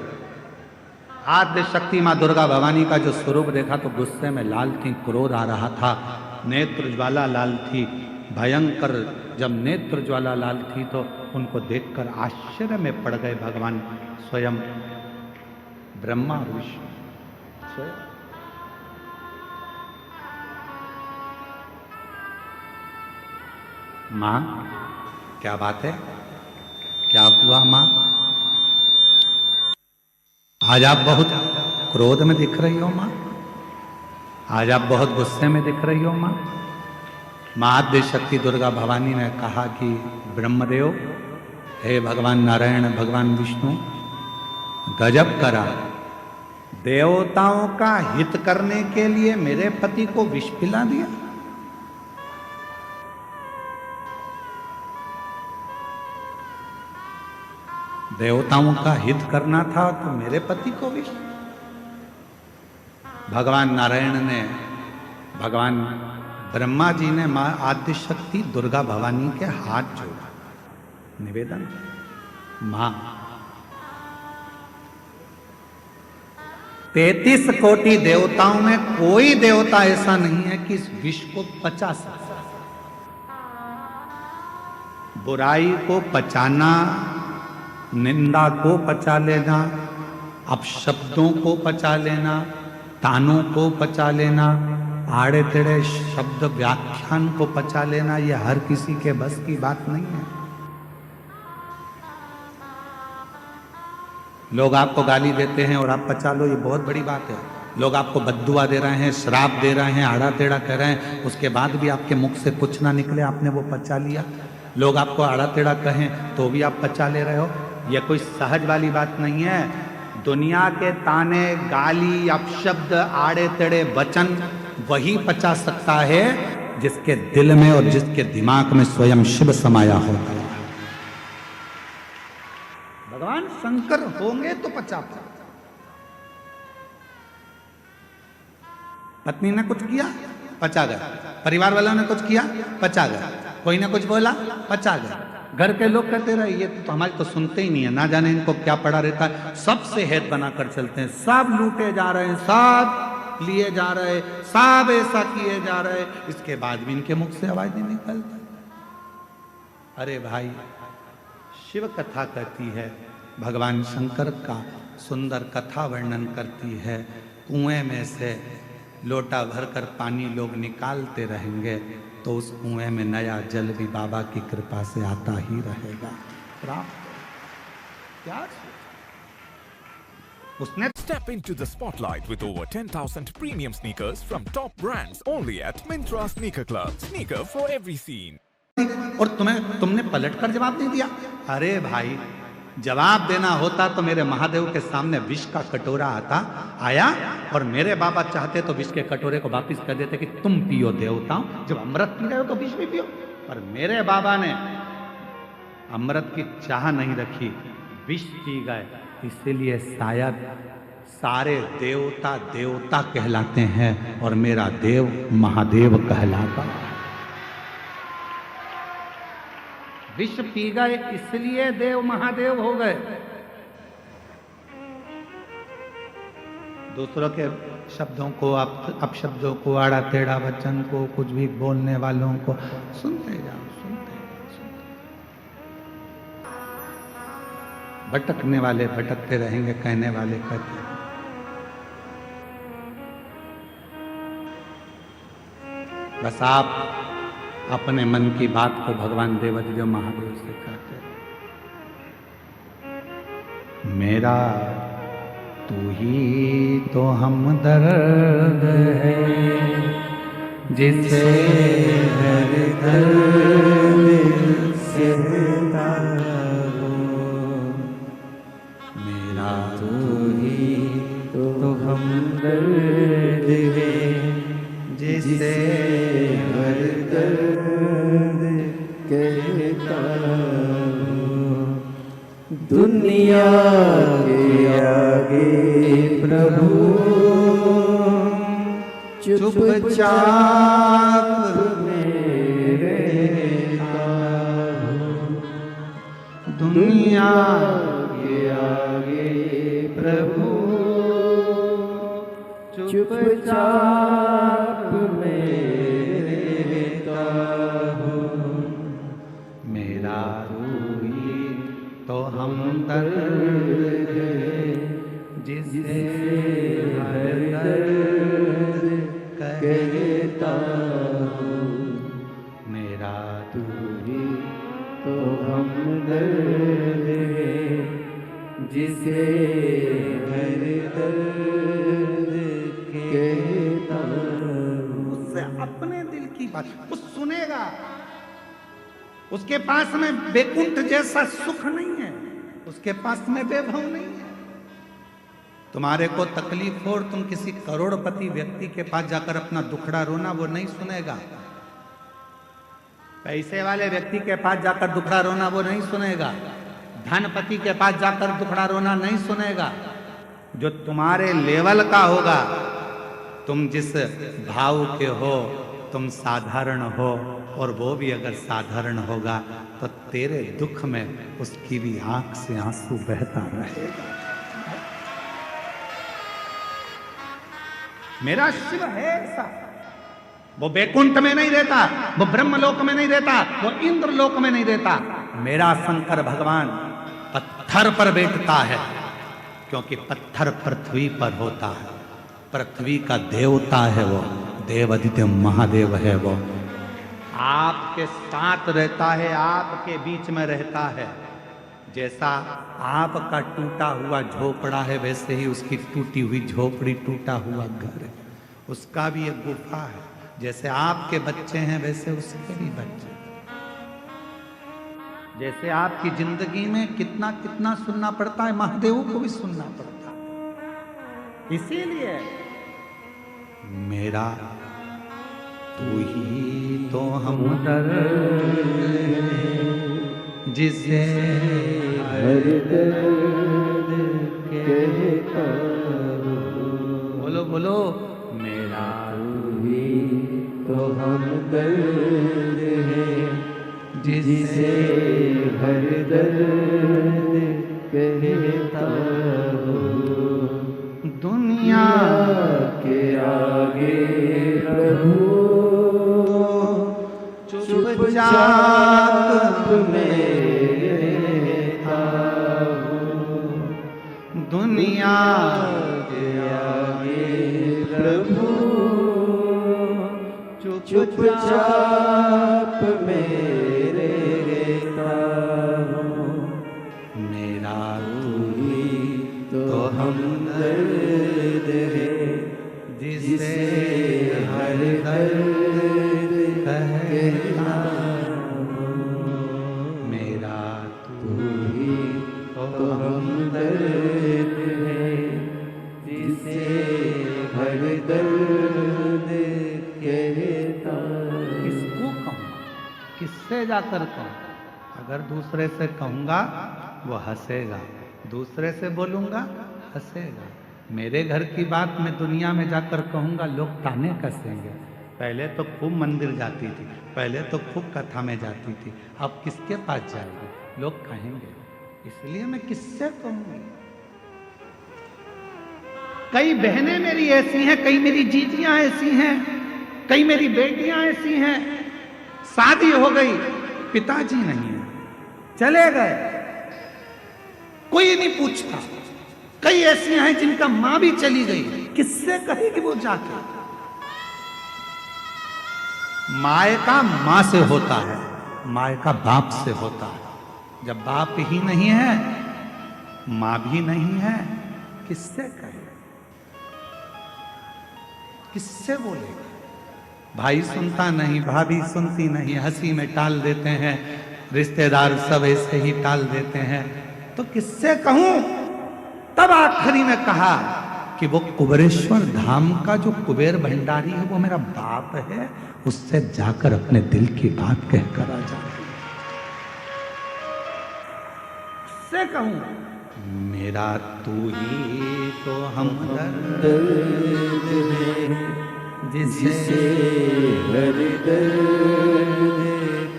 आद्य शक्ति मां दुर्गा भवानी का जो स्वरूप देखा तो गुस्से में लाल थी, क्रोध आ रहा था, नेत्र ज्वाला लाल थी, भयंकर। जब नेत्र ज्वाला लाल थी तो उनको देखकर आश्चर्य में पड़ गए भगवान स्वयं ब्रह्मा और विष्णु स्वयं। मां क्या बात है, क्या हुआ मां? आज आप बहुत क्रोध में दिख रही हो मां, आज आप बहुत गुस्से में दिख रही हो मां। मां आद्य शक्ति दुर्गा भवानी ने कहा कि ब्रह्मदेव, हे भगवान नारायण, भगवान विष्णु, गजब करा, देवताओं का हित करने के लिए मेरे पति को विष पिला दिया। देवताओं का हित करना था तो मेरे पति को विष। भगवान नारायण ने, भगवान ब्रह्मा जी ने मां आद्य शक्ति दुर्गा भवानी के हाथ जोड़ा, निवेदन, मां 33 कोटि देवताओं में कोई देवता ऐसा नहीं है कि इस विष को पचा सकता। बुराई को पचाना, निंदा को पचा लेना, अपशब्दों को पचा लेना, तानों को पचा लेना, आड़े टेढ़े शब्द व्याख्यान को पचा लेना, यह हर किसी के बस की बात नहीं है। लोग आपको गाली देते हैं और आप पचा लो, ये बहुत बड़ी बात है। लोग आपको बद्दुआ दे रहे हैं, श्राप दे रहे हैं, आड़ा टेढ़ा कह रहे हैं, उसके बाद भी आपके मुख से कुछ ना निकले, आपने वो पचा लिया। लोग आपको आड़ा टेढ़ा कहें तो भी आप पचा ले रहे हो, यह कोई सहज वाली बात नहीं है। दुनिया के ताने, गाली, अपशब्द, आड़े टेढ़े वचन वही पचा सकता है जिसके दिल में और जिसके दिमाग में स्वयं शिव समाया होता है। भगवान शंकर होंगे तो पचा पाए। पत्नी ने कुछ किया, पचा गया। परिवार वालों ने कुछ किया, पचा गया। कोई ने कुछ बोला, पचा गया। घर के लोग कहते रहे ये तो हमारी तो सुनते ही नहीं है, ना जाने इनको क्या पड़ा रहता है, सबसे हेत बनाकर चलते हैं, सब लूटे जा रहे हैं, सब लिए जा रहे, सब ऐसा किए जा रहे, इसके बाद भी इनके मुख से आवाज नहीं निकलता। अरे भाई, शिव कथा कहती है, भगवान शंकर का सुंदर कथा वर्णन करती है, कुएं में से लोटा भरकर पानी लोग निकालते रहेंगे तो उस कुएं में नया जल भी बाबा की कृपा से आता ही रहेगा। प्राप्त क्या उसने Step into the spotlight with over 10,000 premium sneakers from top brands only at Myntra Sneaker Club. Sneaker for every scene. और तुमने पलटकर जवाब नहीं दिया। अरे भाई, जवाब देना होता तो मेरे महादेव के सामने विष का कटोरा आया और मेरे बाबा चाहते तो विष के कटोरे को वापिस कर देते कि तुम पियो देवताओं, जब अमृत पी रहे हो तो विष भी पियो। पर मेरे बाबा ने अमृत की चाह नहीं रखी, विष पी गए। इसीलिए शायद सारे देवता देवता कहलाते हैं और मेरा देव महादेव कहलाता। विष पी गए इसलिए देव महादेव हो गए। दूसरों के शब्दों को, अपशब्दों को, आड़ा टेढ़ा वचन को, कुछ भी बोलने वालों को सुनते जाओ, सुनते भटकने वाले भटकते रहेंगे, कहने वाले कहते रहेंगे। बस आप अपने मन की बात को भगवान देवाधिदेव महादेव से कहते, मेरा तू ही तो हमदर्द है, जिसे हर दर्द सहता हो। मेरा तू ही तो हमदर्द है, जिसे हर दर्द कहता हूँ। दुनिया के आगे प्रभु चुपचाप में रहता हूँ। दुनिया के आगे प्रभु चुपचाप मैं रहता हूँ। मेरा तू ही तो हमदर्द है, जिसे हर दर्द कहता हूँ। मेरा तू ही तो हमदर्द है, जिसे हर दर्द कहता हूँ। उससे अपने दिल की बात वो सुनेगा। उसके पास में बैकुंठ जैसा सुख नहीं है, उसके पास में वैभव नहीं है। तुम्हारे को तकलीफ हो और तुम किसी करोड़पति व्यक्ति के पास जाकर अपना दुखड़ा रोना, वो नहीं सुनेगा। पैसे वाले व्यक्ति के पास जाकर दुखड़ा रोना वो नहीं सुनेगा। धनपति के पास जाकर दुखड़ा रोना नहीं सुनेगा। जो तुम्हारे लेवल का होगा, तुम जिस भाव के हो, तुम साधारण हो, और वो भी अगर साधारण होगा तो तेरे दुख में उसकी भी आंख से आंसू बहता रहेगा। मेरा शिव है ऐसा, वो बैकुंठ में नहीं रहता, वो ब्रह्मलोक में नहीं रहता, वो इंद्रलोक में नहीं रहता। मेरा शंकर भगवान पत्थर पर बैठता है, क्योंकि पत्थर पृथ्वी पर होता है। पृथ्वी का देवता है वो, देवादित्य महादेव है वो। आपके साथ रहता है, आपके बीच में रहता है। जैसा आपका टूटा हुआ झोपड़ा है, वैसे ही उसकी टूटी हुई झोपड़ी, टूटा हुआ घर है। उसका भी एक गुफा है। जैसे आपके बच्चे हैं, वैसे उसके भी बच्चे। जैसे आपकी जिंदगी में कितना कितना सुनना पड़ता है, महादेव को भी सुनना पड़ता है। इसीलिए मेरा तू ही तो हमदर्द, जिसे हर दर्द कहता हूँ। बोलो बोलो, मेरा तू ही तो हमदर्द है, जिसे हर दर्द कहता हूँ। दुनिया के आगे प्रभु चुपचाप मैं रहता हूँ। दुनिया के आगे प्रभु चुपचाप मैं रहता हूँ। मेरा तू ही तो हमदर्द है, जिसे हर दर्द कहता हूँ। मेरा तू ही तो हमदर्द है, जिसे हर दर्द कहता हूँ। किसको कहूँगा, किससे जाकर कहूँ? अगर दूसरे से कहूँगा वो हंसेगा, दूसरे से बोलूँगा हंसेगा। मेरे घर की बात मैं दुनिया में जाकर कहूँगा, लोग ताने कसेंगे। पहले तो खूब मंदिर जाती थी, पहले तो खूब कथा में जाती थी, अब किसके पास जाएगी? लोग कहेंगे। इसलिए मैं किससे कहूँगी? कई बहनें मेरी ऐसी हैं, कई मेरी जीजियां ऐसी हैं, कई मेरी बेटियां ऐसी हैं, शादी हो गई, पिताजी नहीं है, चले गए, कोई नहीं पूछता। कई ऐसी हैं जिनका मां भी चली गई, किससे कहेगी वो जाके? मायका मां से होता है, मायका बाप से होता है। जब बाप ही नहीं है, मां भी नहीं है, किससे कहे, किससे बोलेगा? भाई सुनता नहीं, भाभी सुनती नहीं, हंसी में टाल देते हैं, रिश्तेदार सब ऐसे ही टाल देते हैं, तो किससे कहूं? तब आखिरी में कहा कि वो कुबेरेश्वर धाम का जो कुबेर भंडारी है वो मेरा बाप है, उससे जाकर अपने दिल की बात कहकर आ जा। से कहूं मेरा तू ही तो हमदर्द है, जिसे हर दर्द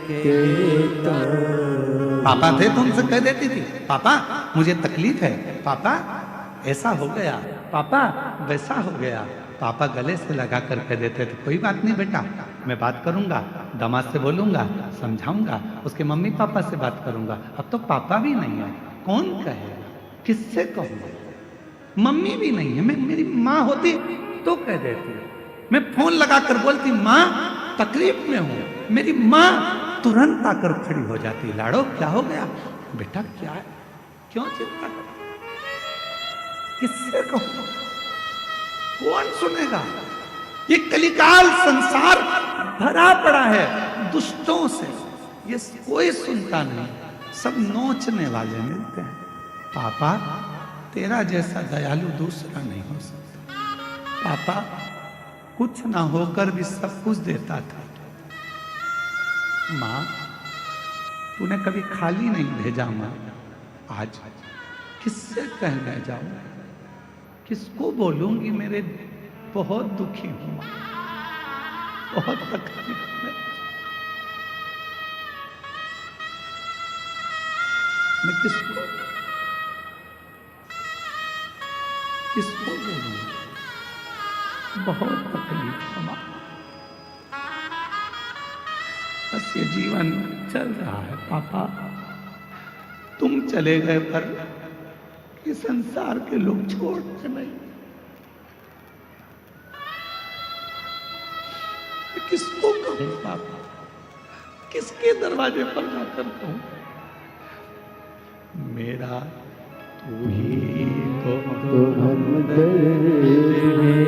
कहता पापा थे तो उनसे कह देती थी, पापा मुझे तकलीफ है, पापा ऐसा हो गया, पापा वैसा हो गया। पापा गले से लगा कर कह देते थे, कोई बात नहीं बेटा, मैं बात करूंगा, दामाद से बोलूंगा, समझाऊंगा, उसके मम्मी पापा से बात करूंगा। अब तो पापा भी नहीं है, कौन कहेगा, किससे कहूंगा, मम्मी भी नहीं है, मैं मेरी माँ होती तो कह देती, मैं फोन लगा कर बोलती माँ तकलीफ में हूं, मेरी माँ तुरंत आकर खड़ी हो जाती, लाड़ो क्या हो गया बेटा, क्या है, क्यों चिंता कर, किससे कहूं, कौन सुनेगा। ये कलिकाल संसार भरा पड़ा है दुष्टों से, ये कोई सुनता नहीं, सब नोचने वाले मिलते हैं। पापा तेरा जैसा दयालु दूसरा नहीं हो सकता, पापा कुछ ना होकर भी सब कुछ देता था। माँ तूने कभी खाली नहीं भेजा माँ, आज किससे कहने जाऊं, किसको बोलूंगी, मेरे बहुत दुखी हूं, बहुत तकलीफ में, मैं किसको बोलूं, बहुत तकलीफ है, बस ये जीवन चल रहा है। पापा तुम चले गए पर ये संसार के लोग छोड़ते नहीं, मैं किसको कहूं पापा, किसके दरवाजे पर जाकर कहूं, मेरा तू ही तो हमदर्द है,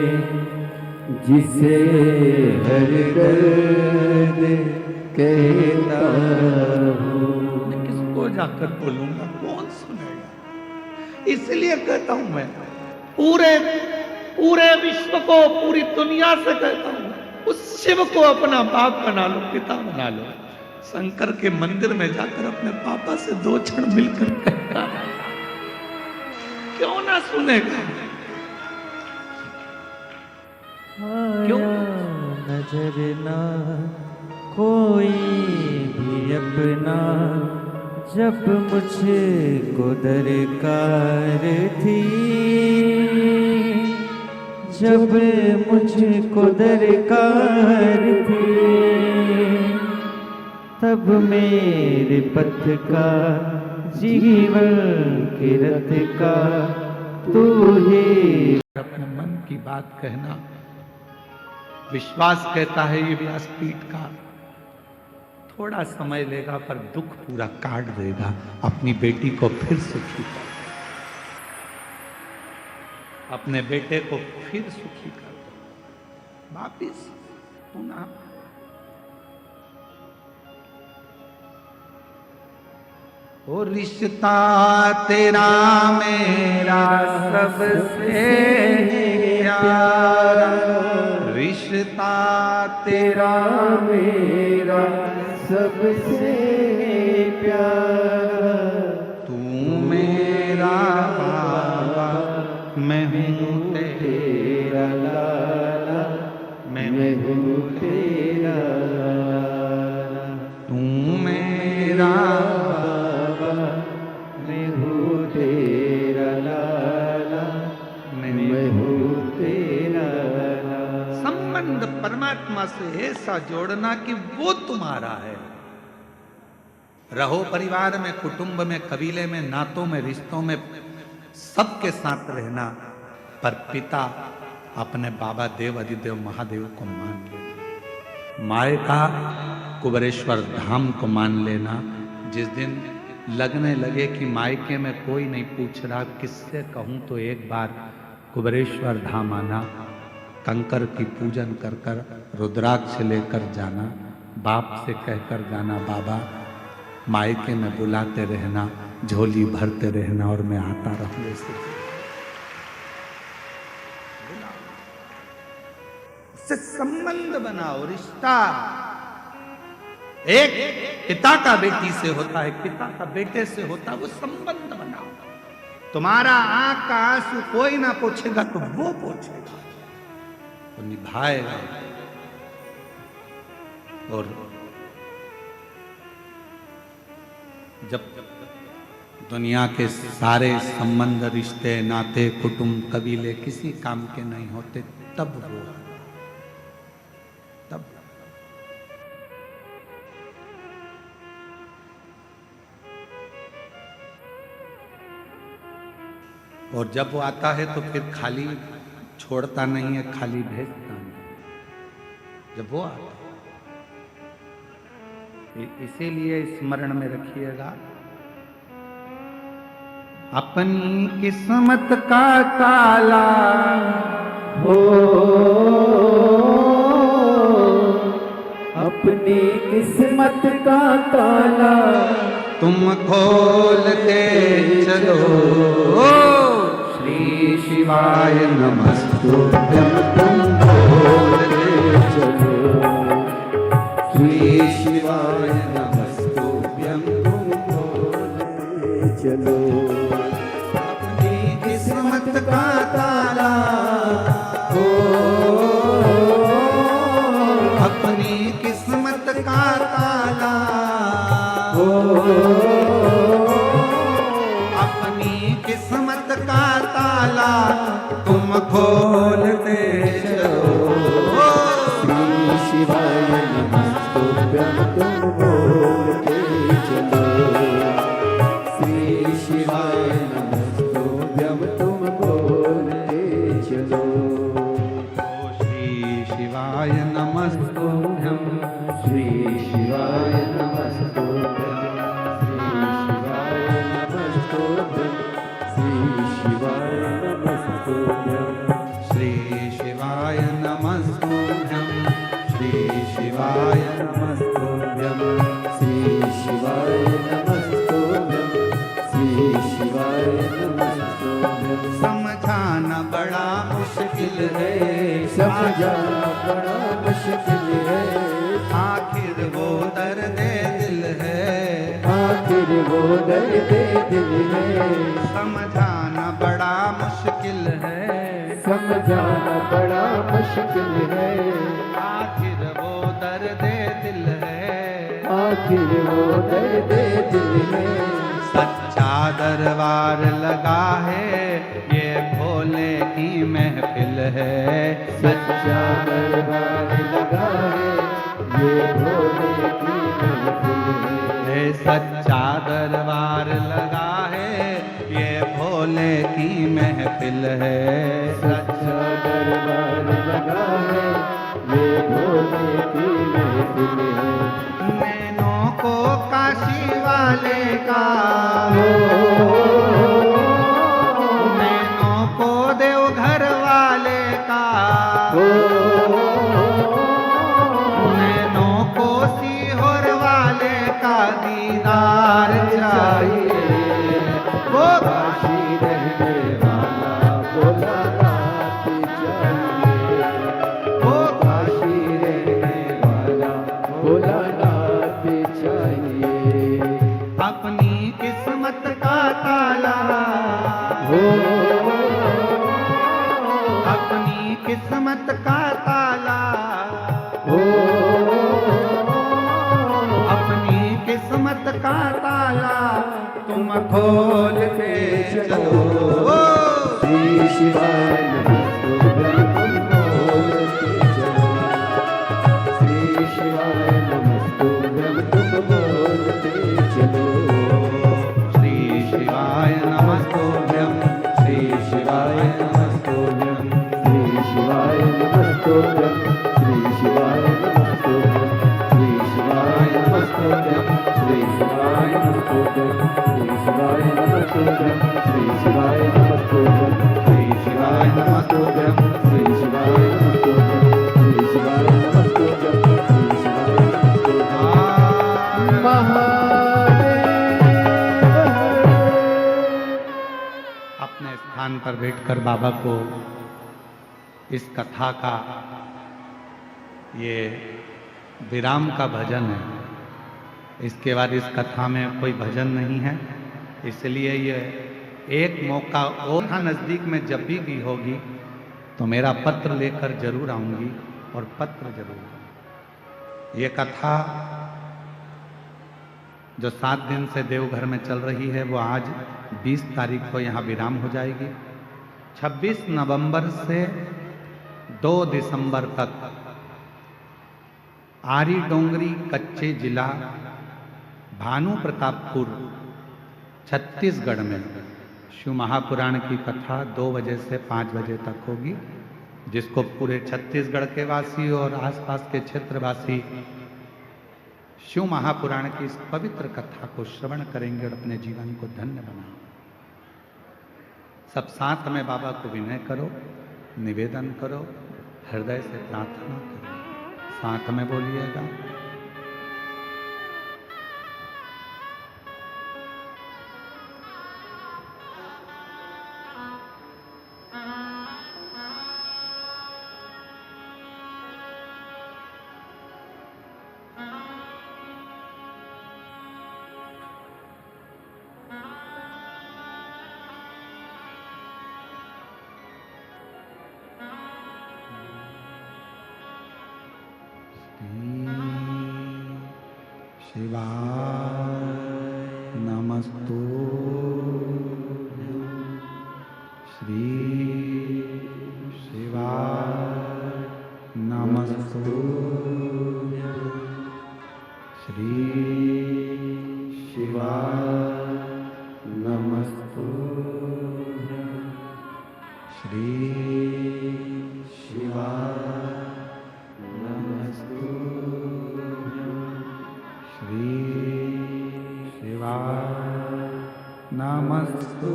जिसे हर दर्द कहता हूँ। मैं किसको जाकर बोलूंगा, कौन सुनेगा। इसलिए कहता हूं मैं पूरे विश्व को, पूरी दुनिया से कहता हूं, उस शिव को अपना बाप बना लो, पिता बना लो, शंकर के मंदिर में जाकर अपने पापा से 2 क्षण मिलकर कहता, क्यों ना सुनेगा, क्यों नजर ना कोई भी अपना, जब मुझको दरकार थी, जब मुझको दरकार थी, तब मेरे पथ का जीवन के रथ का तू ही। अपने मन की बात कहना, विश्वास कहता है ये व्यासपीठ का, थोड़ा समय लेगा पर दुख पूरा काट देगा, अपनी बेटी को फिर सुखी कर, अपने बेटे को फिर सुखी कर दो, वापिस पुनः। ओ रिश्ता तेरा मेरा सबसे प्यारा, रिश्ता तेरा मेरा सबसे प्यारा, तू मेरा बाबा, मैं हूँ तेरा लाला, मैं हूँ तेरा लाला, तू मेरा बाबा, मैं हूँ तेरा लाला, मैं हूँ तेरा लाला। संबंध परमात्मा से ऐसा जोड़ना कि वो तुम्हारा है। रहो परिवार में, कुटुंब में, कबीले में, नातों में, रिश्तों में, सबके साथ रहना, पर पिता अपने बाबा देव अधिदेव महादेव को मान लेना, माए का कुबरेश्वर धाम को मान लेना। जिस दिन लगने लगे कि मायके में कोई नहीं पूछ रहा, किससे कहूं, तो एक बार कुबरेश्वर धाम आना, कंकर की पूजन कर कर रुद्राक्ष लेकर जाना, बाप से कहकर जाना, बाबा मायके में बुलाते रहना, झोली भरते रहना और मैं आता रहूं। से संबंध बनाओ, रिश्ता एक पिता का बेटी से होता है, पिता का बेटे से होता है, वो संबंध बनाओ। तुम्हारा आंख का आंसू कोई ना पूछेगा तो वो पूछेगा, वो निभाएगा। और जब दुनिया के सारे संबंध, रिश्ते, नाते, कुटुंब, कबीले किसी काम के नहीं होते, तब वो तब और जब वो आता है तो फिर खाली छोड़ता नहीं है, खाली भेजता नहीं। जब वो आता है, इसीलिए स्मरण में रखिएगा, अपनी किस्मत का ताला हो, अपनी किस्मत का ताला तुम खोलते चलो। श्री शिवाय नमस्तुभ्यं, तुम खोलते चलो। श्री शिवाय नमस्तुभ्यं, तुम खोलते चलो। अपनी किस्मत का ताला हो, अपनी किस्मत का ताला हो, अपनी किस्मत का ताला तुम खोलते चलो। श्री शिवाय नमस्तुभ्यं, तुम बोलते चलो। श्री शिवाय नमस्तुभ्यं, तुम बोलते चलो। श्री शिवाय नमस्तुभ्यं, श्री शिवाय नमस्तुभ्यं, श्री शिवाय नमस्तुभ्यं, श्री शिवाय नमस्तुभ्यं। श्री शिवाय नमस्तुभ्यं, श्री शिवाय नमस्तुभ्यं, श्री शिवाय नमस्तुभ्यं, श्री शिवाय नमस्तुभ्यं। समझाना बड़ा मुश्किल है, समझाना बड़ा मुश्किल है, आखिर वो दर्द दिल है, आखिर वो दर्द दिल है। समझाना बड़ा मुश्किल है, समझाना बड़ा मुश्किल है, आखिर वो दर्द दिल है, आखिर वो दर्द दिल है। सच्चा दरबार लगा है, ये भोले की महफिल है। सच्चा दरबार लगा है, ये भोले की महफिल है। सच्चा दरबार लगा है, ये भोले की महफिल है। सच्चा दरबार लगा है, ये भोले की महफिल है। नैनों को काशी वाले का हो, नैनों को देवघर वाले का हो, नैनों को सीहोर वाले का दीदार चाहिए। वो काशी रहने वाला भोला नाथ चाहिए। वो काशी रहने वाला भोला नाथ चाहिए। अपनी किस्मत का ताला हो, अपनी किस्मत का ताला हो, अपनी किस्मत का ताला तुम खोल के चलो। श्री शिवाय नमस्तुभ्यं, तुम बोलते चलो। श्री शिवाय नमस्तुभ्यं, तुम बोलते चलो। श्री शिवाय नमस्तुभ्यं, श्री शिवाय नमस्तुभ्यं, श्री शिवाय नमस्तुभ्यं, श्री शिवाय नमस्तुभ्यं, श्री शिवाय नमस्तुभ्यं, श्री शिवाय नमस्तुभ्यं, श्री शिवाय नमस्तुभ्यं, श्री शिवाय नमस्तुभ्यं, श्री शिवाय नमस्तुभ्यं, श्री शिवाय नमस्तुभ्यं, श्री शिवाय नमस्तुभ्यं, श्री शिवाय नमस्तुभ्यं। महादेव अपने स्थान पर बैठकर बाबा को इस कथा का ये विराम का भजन है। इसके बाद इस कथा में कोई भजन नहीं है, इसलिए ये एक मौका और नज़दीक में जब भी होगी तो मेरा पत्र लेकर जरूर आऊंगी और पत्र जरूर। ये कथा जो 7 दिन से देवघर में चल रही है वो आज 20 तारीख को यहाँ विराम हो जाएगी। 26 नवंबर से 2 दिसंबर तक आरी डोंगरी कच्चे जिला भानु प्रतापपुर छत्तीसगढ़ में शिव महापुराण की कथा 2 बजे से 5 बजे तक होगी, जिसको पूरे छत्तीसगढ़ के वासी और आसपास के क्षेत्रवासी शिव महापुराण की इस पवित्र कथा को श्रवण करेंगे और अपने जीवन को धन्य बनाएंगे। सब साथ में बाबा को विनय करो, निवेदन करो, हृदय से प्रार्थना करो, साथ में बोलिएगा। शिवाय नमस्तु श्री शिवाय नमस्तु श्री शिवाय नमस्तु श्री शिवाय नमस्तु श्री शिवाय नमस्तु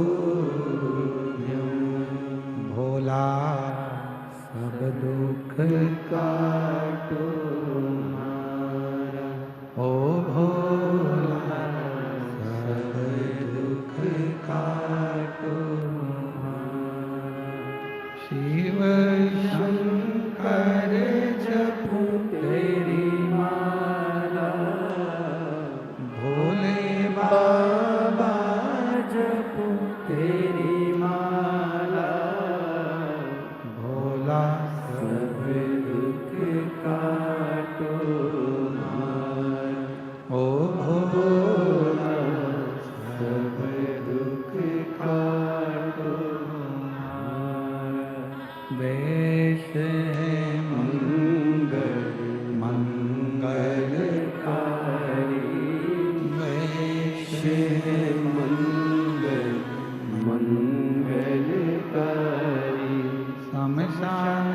भोला सब दुख काटो हमारा, ओ भोला सब दुख काटो हमारा। शिव शंकर जपू तेरी माला, भोले बाबा जपू तेरी माला, भोला सब दुख काटो हमारा, ओ भोला सब दुख काटो हमारा। वेश है मंगल मंगलकारी, वेश है मंगल मंगलकारी, शमशान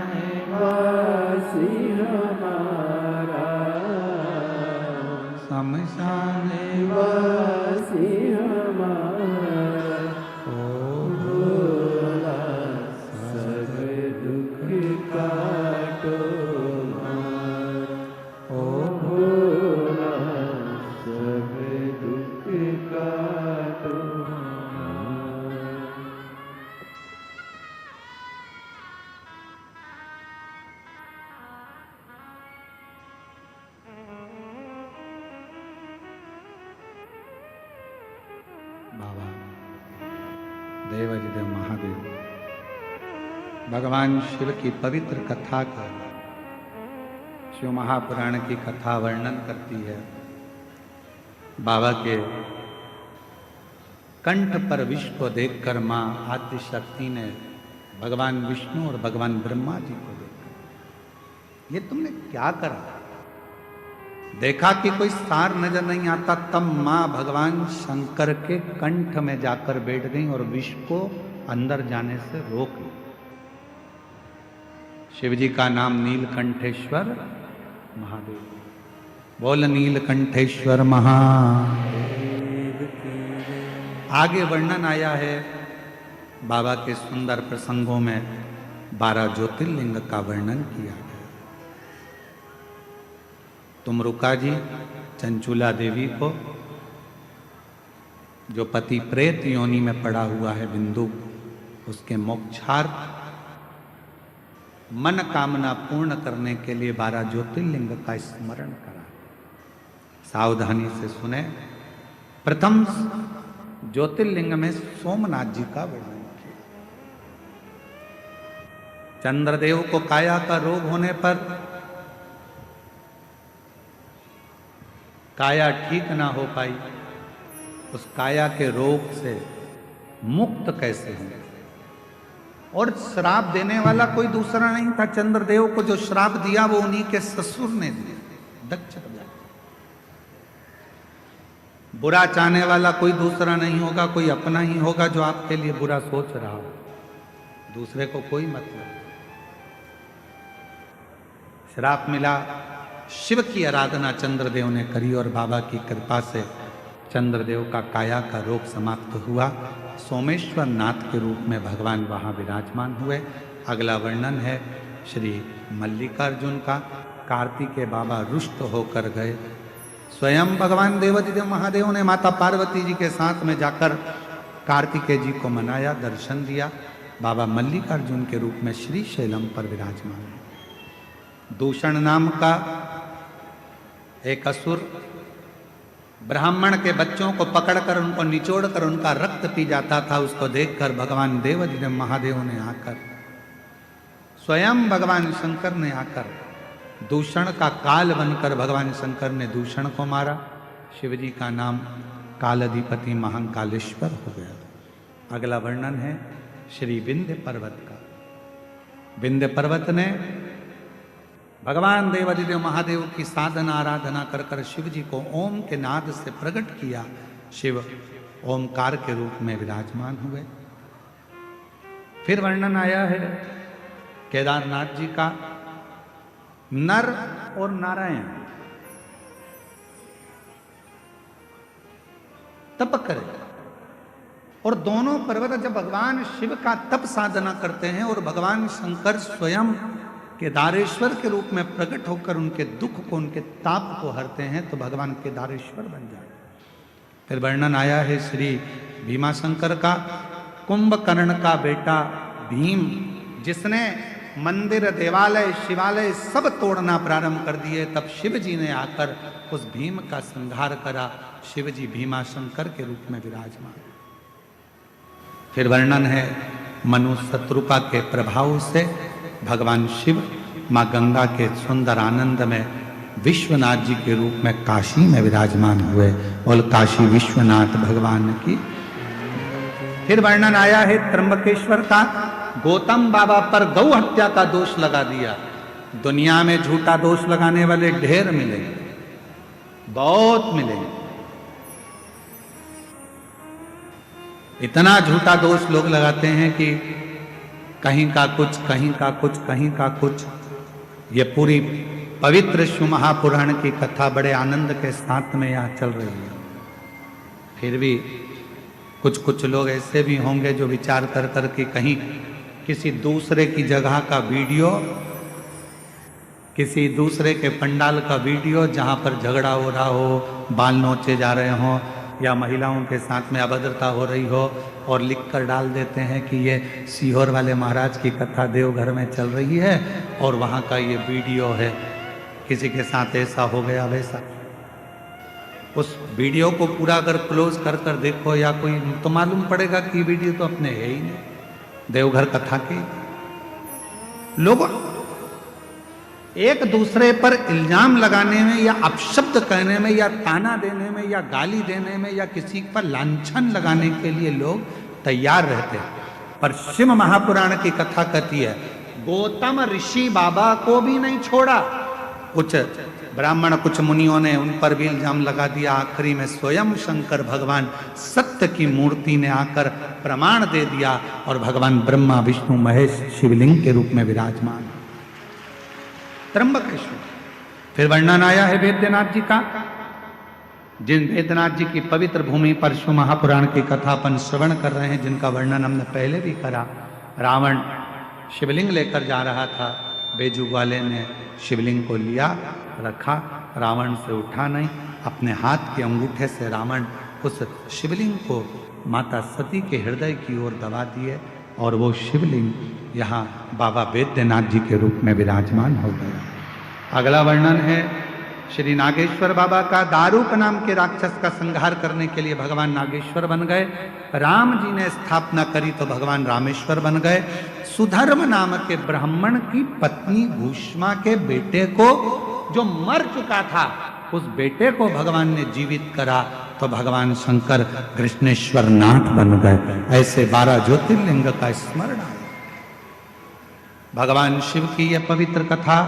वासी हमारा, शमशान वासी हमारा, ओ भोला सब दुख काटो हमारा, ओ भोला सब दुख काटो हमारा। बाबा देवाधिदेव महादेव भगवान शिव की पवित्र कथा का शिव महापुराण की कथा वर्णन करती है। बाबा के कंठ पर विष को देखकर मां आदिशक्ति ने भगवान विष्णु और भगवान ब्रह्मा जी को देखा, ये तुमने क्या करा? देखा कि कोई सार नजर नहीं आता, तब मां भगवान शंकर के कंठ में जाकर बैठ गई और विष को अंदर जाने से रोक ली। शिव जी का नाम नीलकंठेश्वर महादेव। बोल नीलकंठेश्वर महादेव की। आगे वर्णन आया है बाबा के सुंदर प्रसंगों में 12 ज्योतिर्लिंग का वर्णन किया गया। तुमरुका जी चंचूला देवी को, जो पति प्रेत योनि में पड़ा हुआ है बिंदु, उसके मोक्षार्थ मन कामना पूर्ण करने के लिए 12 ज्योतिर्लिंग का स्मरण करा। सावधानी से सुने। प्रथम ज्योतिर्लिंग में सोमनाथ जी का वर्णन किया। चंद्रदेव को काया का रोग होने पर काया ठीक ना हो पाई, उस काया के रोग से मुक्त कैसे होंगे। और श्राप देने वाला कोई दूसरा नहीं था, चंद्रदेव को जो श्राप दिया वो उन्हीं के ससुर ने दिया, दक्ष प्रजापति। बुरा चाहने वाला कोई दूसरा नहीं होगा, कोई अपना ही होगा जो आपके लिए बुरा सोच रहा हो, दूसरे को कोई मतलब नहीं। श्राप मिला, शिव की आराधना चंद्रदेव ने करी और बाबा की कृपा से चंद्रदेव का काया का रोग समाप्त हुआ। सोमेश्वर नाथ के रूप में भगवान वहाँ विराजमान हुए। अगला वर्णन है श्री मल्लिकार्जुन का। कार्तिकेय बाबा रुष्ट होकर गए। स्वयं भगवान देवादिदेव महादेव ने माता पार्वती जी के साथ में जाकर कार्तिकेय जी को मनाया, दर्शन दिया। बाबा मल्लिकार्जुन के रूप में श्री शैलम पर विराजमान है। दूषण नाम का एक असुर ब्राह्मण के बच्चों को पकड़कर उनको निचोड़कर उनका रक्त पी जाता था। उसको देखकर भगवान देवादिदेव महादेव ने आकर, स्वयं भगवान शंकर ने आकर दूषण का काल बनकर भगवान शंकर ने दूषण को मारा। शिवजी का नाम कालाधिपति महाकालेश्वर हो गया। अगला वर्णन है श्री विंध्य पर्वत का। विंध्य पर्वत ने भगवान देवादिदेव महादेव की साधना आराधना कर कर शिव जी को ओम के नाद से प्रकट किया। शिव ओमकार के रूप में विराजमान हुए। फिर वर्णन आया है केदारनाथ जी का। नर और नारायण तप करे, और दोनों पर्वत जब भगवान शिव का तप साधना करते हैं और भगवान शंकर स्वयं केदारेश्वर के रूप में प्रकट होकर उनके दुख को, उनके ताप को हरते हैं, तो भगवान केदारेश्वर बन जाते। फिर वर्णन आया है श्री भीमाशंकर का। कुंभकर्ण का बेटा भीम, जिसने मंदिर देवालय शिवालय सब तोड़ना प्रारंभ कर दिए, तब शिव जी ने आकर उस भीम का संहार करा। शिव जी भीमाशंकर के रूप में विराजमान। फिर वर्णन है मनु शत्रुपा के प्रभाव से भगवान शिव माँ गंगा के सुंदर आनंद में विश्वनाथ जी के रूप में काशी में विराजमान हुए। और काशी विश्वनाथ भगवान की। फिर वर्णन आया है त्र्यंबकेश्वर का। गौतम बाबा पर गौ हत्या का दोष लगा दिया। दुनिया में झूठा दोष लगाने वाले ढेर मिलेंगे, बहुत मिलेंगे। इतना झूठा दोष लोग लगाते हैं कि कहीं का कुछ, कहीं का कुछ, कहीं का कुछ। ये पूरी पवित्र शिव महापुराण की कथा बड़े आनंद के साथ में यहाँ चल रही है। फिर भी कुछ कुछ लोग ऐसे भी होंगे जो विचार कर कर के कहीं किसी दूसरे की जगह का वीडियो, किसी दूसरे के पंडाल का वीडियो जहाँ पर झगड़ा हो रहा हो, बाल नोचे जा रहे हों या महिलाओं के साथ में अभद्रता हो रही हो, और लिखकर डाल देते हैं कि ये सीहोर वाले महाराज की कथा देवघर में चल रही है और वहाँ का ये वीडियो है, किसी के साथ ऐसा हो गया वैसा। उस वीडियो को पूरा अगर क्लोज कर कर देखो या कोई, तो मालूम पड़ेगा कि वीडियो तो अपने है ही नहीं, देवघर कथा के। लोग एक दूसरे पर इल्जाम लगाने में या अपशब्द कहने में या ताना देने में या गाली देने में या किसी पर लांछन लगाने के लिए लोग तैयार रहते हैं। पर शिव महापुराण की कथा कहती है गौतम ऋषि बाबा को भी नहीं छोड़ा। कुछ ब्राह्मण, कुछ मुनियों ने उन पर भी इल्जाम लगा दिया। आखिरी में स्वयं शंकर भगवान सत्य की मूर्ति ने आकर प्रमाण दे दिया और भगवान ब्रह्मा विष्णु महेश शिवलिंग के रूप में विराजमान त्र्यंबकेश्वर। फिर वर्णन आया है वेद्यनाथ जी का। जिन वेद्यनाथ जी की पवित्र भूमि पर शिव महापुराण की कथा अपन श्रवण कर रहे हैं, जिनका वर्णन हमने पहले भी करा। रावण शिवलिंग लेकर जा रहा था, बेजू वाले ने शिवलिंग को लिया, रखा, रावण से उठा नहीं। अपने हाथ के अंगूठे से रावण उस शिवलिंग को माता सती के हृदय की ओर दबा दिए और वो शिवलिंग यहाँ बाबा वेद्यनाथ जी के रूप में विराजमान हो गया। अगला वर्णन है श्री नागेश्वर बाबा का। दारूक नाम के राक्षस का संहार करने के लिए भगवान नागेश्वर बन गए। राम जी ने स्थापना करी तो भगवान रामेश्वर बन गए। सुधर्म नाम के ब्राह्मण की पत्नी भूष्मा के बेटे को, जो मर चुका था, उस बेटे को भगवान ने जीवित करा तो भगवान शंकर कृष्णेश्वर नाथ बन गए। ऐसे 12 ज्योतिर्लिंग का स्मरण आया। भगवान शिव की यह पवित्र कथा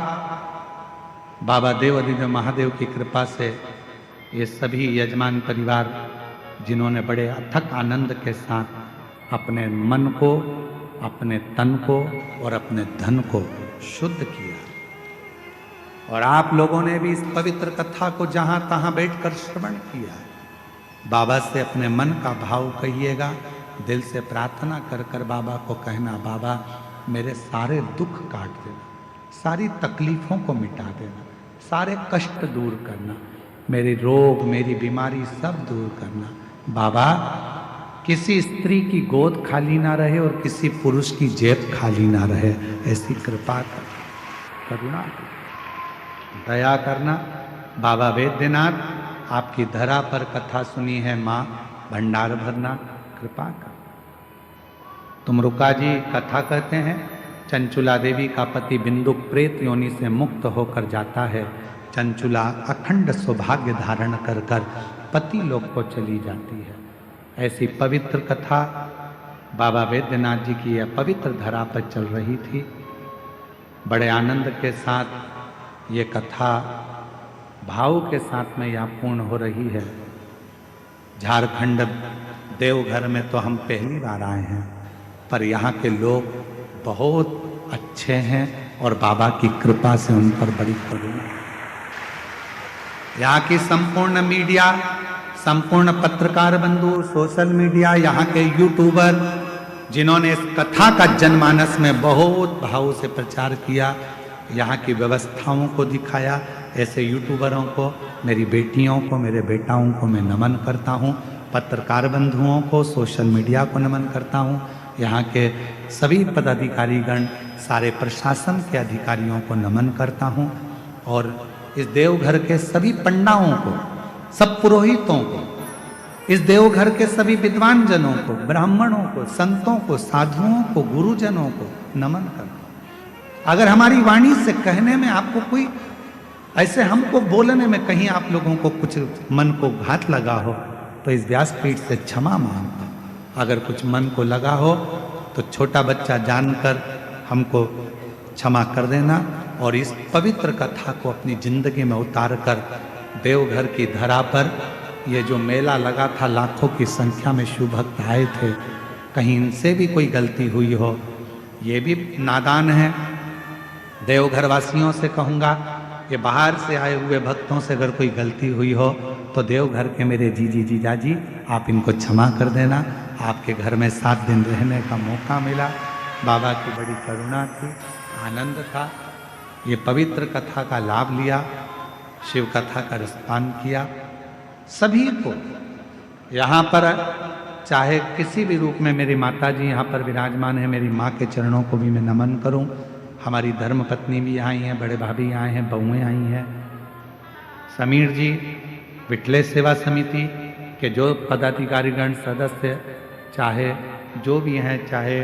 बाबा देवादिदेव महादेव की कृपा से ये सभी यजमान परिवार जिन्होंने बड़े अथक आनंद के साथ अपने मन को, अपने तन को और अपने धन को शुद्ध किया, और आप लोगों ने भी इस पवित्र कथा को जहां तहां बैठकर श्रवण किया। बाबा से अपने मन का भाव कहिएगा, दिल से प्रार्थना कर कर बाबा को कहना, बाबा मेरे सारे दुख काट देना, सारी तकलीफों को मिटा देना, सारे कष्ट दूर करना, मेरे रोग मेरी बीमारी सब दूर करना। बाबा किसी स्त्री की गोद खाली ना रहे और किसी पुरुष की जेब खाली ना रहे, ऐसी कृपा कर, करुणा कर, दया करना। बाबा वैद्यनाथ आपकी धरा पर कथा सुनी है, माँ भंडार भरना, कृपा कर। तुम रुका जी कथा कहते हैं, चंचुला देवी का पति बिंदुक प्रेत योनि से मुक्त होकर जाता है। चंचुला अखंड सौभाग्य धारण कर कर पति लोक को चली जाती है। ऐसी पवित्र कथा बाबा वैद्यनाथ जी की यह पवित्र धरा पर चल रही थी। बड़े आनंद के साथ ये कथा भाव के साथ में यहाँ पूर्ण हो रही है। झारखंड देवघर में तो हम पहली बार आए हैं, पर यहाँ के लोग बहुत अच्छे हैं और बाबा की कृपा से उन पर बड़ी करुणा है। यहाँ की संपूर्ण मीडिया, संपूर्ण पत्रकार बंधु, सोशल मीडिया, यहाँ के यूट्यूबर जिन्होंने इस कथा का जनमानस में बहुत भाव से प्रचार किया, यहाँ की व्यवस्थाओं को दिखाया, ऐसे यूट्यूबरों को, मेरी बेटियों को, मेरे बेटाओं को मैं नमन करता हूँ। पत्रकार बंधुओं को, सोशल मीडिया को नमन करता हूँ। यहाँ के सभी पदाधिकारीगण, सारे प्रशासन के अधिकारियों को नमन करता हूँ, और इस देवघर के सभी पंडाओं को, सब पुरोहितों को, इस देवघर के सभी विद्वान जनों को, ब्राह्मणों को, संतों को, साधुओं को, गुरुजनों को नमन करता हूँ। अगर हमारी वाणी से कहने में आपको कोई ऐसे, हमको बोलने में कहीं आप लोगों को कुछ मन को घात लगा हो तो इस व्यासपीठ से क्षमा मांगता हूँ। अगर कुछ मन को लगा हो तो छोटा बच्चा जानकर हमको क्षमा कर देना, और इस पवित्र कथा को अपनी जिंदगी में उतार कर देवघर की धरा पर ये जो मेला लगा था, लाखों की संख्या में शिव भक्त आए थे, कहीं इनसे भी कोई गलती हुई हो, ये भी नादान है। देवघर वासियों से कहूँगा, ये बाहर से आए हुए भक्तों से अगर कोई गलती हुई हो तो देवघर के मेरे जीजी जीजाजी आप इनको क्षमा कर देना। आपके घर में 7 दिन रहने का मौका मिला, बाबा की बड़ी करुणा थी, आनंद था। ये पवित्र कथा का लाभ लिया, शिव कथा का रसपान किया। सभी को यहाँ पर, चाहे किसी भी रूप में, मेरी माता जी यहाँ पर विराजमान है, मेरी माँ के चरणों को भी मैं नमन करूँ। हमारी धर्म पत्नी भी आई हैं, बड़े भाभी आए हैं, बहुएँ आई हैं। समीर जी, विठले सेवा समिति के जो पदाधिकारीगण, सदस्य, चाहे जो भी हैं, चाहे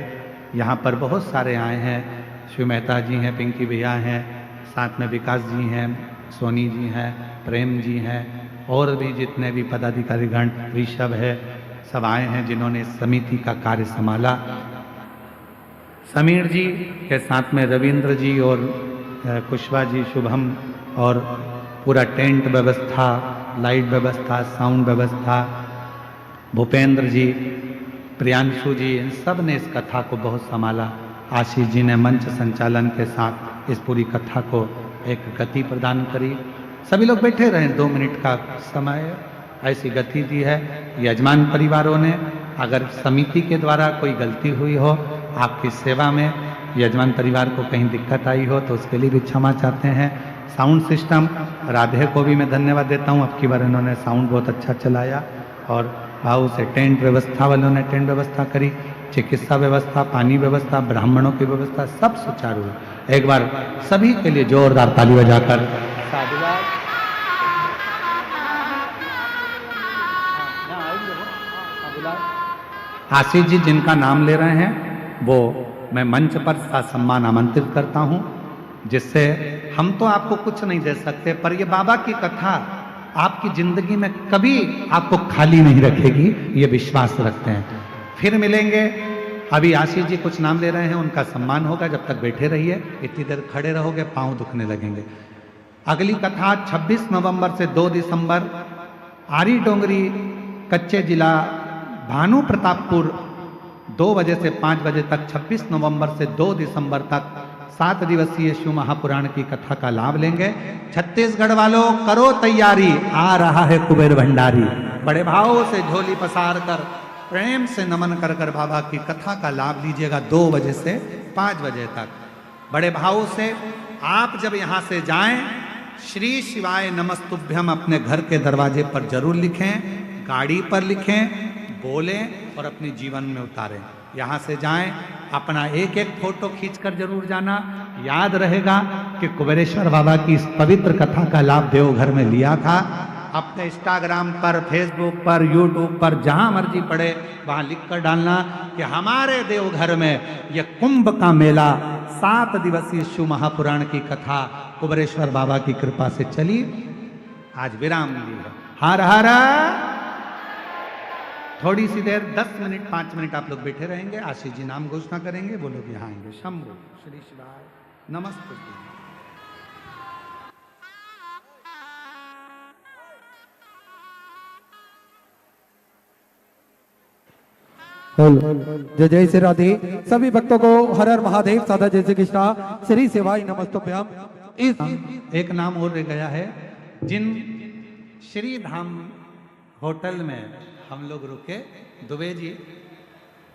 यहाँ पर बहुत सारे आए हैं, शिव मेहता जी हैं, पिंकी भैया हैं, साथ में विकास जी हैं, सोनी जी हैं, प्रेम जी हैं, और भी जितने भी पदाधिकारीगण, ऋषभ है, सब आए हैं जिन्होंने इस समिति का कार्य संभाला। समीर जी के साथ में रविंद्र जी और कुशवा जी, शुभम, और पूरा टेंट व्यवस्था, लाइट व्यवस्था, साउंड व्यवस्था, भूपेंद्र जी, प्रियांशु जी, इन सब ने इस कथा को बहुत संभाला। आशीष जी ने मंच संचालन के साथ इस पूरी कथा को एक गति प्रदान करी। सभी लोग बैठे रहे, 2 मिनट का समय ऐसी गति दी है। यजमान परिवारों ने, अगर समिति के द्वारा कोई गलती हुई हो, आपकी सेवा में यजमान परिवार को कहीं दिक्कत आई हो तो उसके लिए भी क्षमा चाहते हैं। साउंड सिस्टम, राधे को भी मैं धन्यवाद देता हूँ, अब की बार इन्होंने साउंड बहुत अच्छा चलाया, और भाव से टेंट व्यवस्था वालों ने टेंट व्यवस्था करी, चिकित्सा व्यवस्था, पानी व्यवस्था, ब्राह्मणों की व्यवस्था, सब सुचारू है। एक बार सभी के लिए जोरदार ताली बजाकर साधुवाद। आशीष जी जिनका नाम ले रहे हैं वो मैं मंच पर ससम्मान आमंत्रित करता हूं, जिससे हम तो आपको कुछ नहीं दे सकते, पर ये बाबा की कथा आपकी जिंदगी में कभी आपको खाली नहीं रखेगी, ये विश्वास रखते हैं। फिर मिलेंगे। अभी आशीष जी कुछ नाम ले रहे हैं, उनका सम्मान होगा, जब तक बैठे रहिए। इतनी देर खड़े रहोगे पांव दुखने लगेंगे। अगली कथा 26 नवंबर से 2 दिसंबर आरी डोंगरी कच्चे जिला भानु प्रतापपुर 2 बजे से 5 बजे तक 26 नवंबर से 2 दिसंबर तक 7 दिवसीय शिव महापुराण की कथा का लाभ लेंगे। छत्तीसगढ़ वालों करो तैयारी, आ रहा है कुबेर भंडारी। बड़े भाव से झोली पसार कर प्रेम से नमन कर कर बाबा की कथा का लाभ लीजिएगा 2 बजे से 5 बजे तक। बड़े भाव से आप जब यहाँ से जाएं, श्री शिवाय नमस्तुभ्यम अपने घर के दरवाजे पर जरूर लिखें, गाड़ी पर लिखें, बोलें और अपने जीवन में उतारें। यहाँ से जाएं, अपना एक एक फोटो खींचकर जरूर जाना। याद रहेगा कि कुबेरेश्वर बाबा की इस पवित्र कथा का लाभ देवघर में लिया था। अपने इंस्टाग्राम पर, फेसबुक पर, यूट्यूब पर जहाँ मर्जी पड़े वहाँ लिख कर डालना कि हमारे देवघर में यह कुंभ का मेला 7 दिवसीय शिव महापुराण की कथा कुबेरेश्वर बाबा की कृपा से चली। आज विराम ली है। हर हर थोड़ी सी देर 10 मिनट 5 मिनट आप लोग बैठे रहेंगे। आशीष जी नाम घोषणा करेंगे, वो लोग यहाँ आएंगे। शंभु श्री शिवाय नमस्ते। जय जय श्री राधे। सभी भक्तों को हर हर महादेव, सादा जय श्री कृष्णा, श्री शिवाय नमस्तुभ्यम। इस एक नाम और रह गया है, जिन श्री धाम होटल में हम लोग रुके, दुबे जी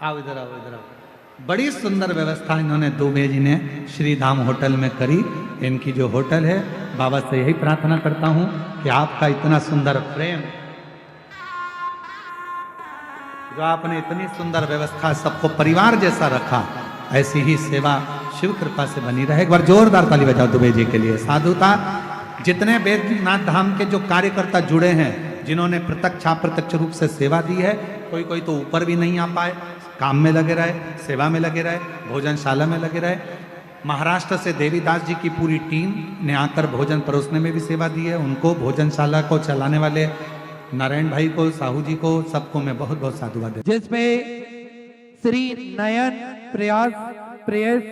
आओ इधर, आओ इधर आओ। बड़ी सुंदर व्यवस्था इन्होंने दुबे जी ने श्री धाम होटल में करी। इनकी जो होटल है, बाबा से यही प्रार्थना करता हूँ कि आपका इतना सुंदर प्रेम, जो आपने इतनी सुंदर व्यवस्था, सबको परिवार जैसा रखा, ऐसी ही सेवा शिव कृपा से बनी रहे। एक बार जोरदार ताली बजाओ दुबे जी के लिए। साधुता जितने बैद्यनाथ धाम के जो कार्यकर्ता जुड़े हैं, जिन्होंने प्रत्यक्ष अप्रत्यक्ष रूप से सेवा दी है, कोई कोई तो ऊपर भी नहीं आ पाए, काम में लगे रहे, सेवा में लगे रहे, भोजनशाला में लगे रहे। महाराष्ट्र से देवीदास जी की पूरी टीम ने आकर भोजन परोसने में भी सेवा दी है। उनको, भोजनशाला को चलाने वाले नारायण भाई को, साहू जी को, सबको मैं बहुत बहुत साधुवाद देता हूं। जिसमें श्री नयन प्रेयस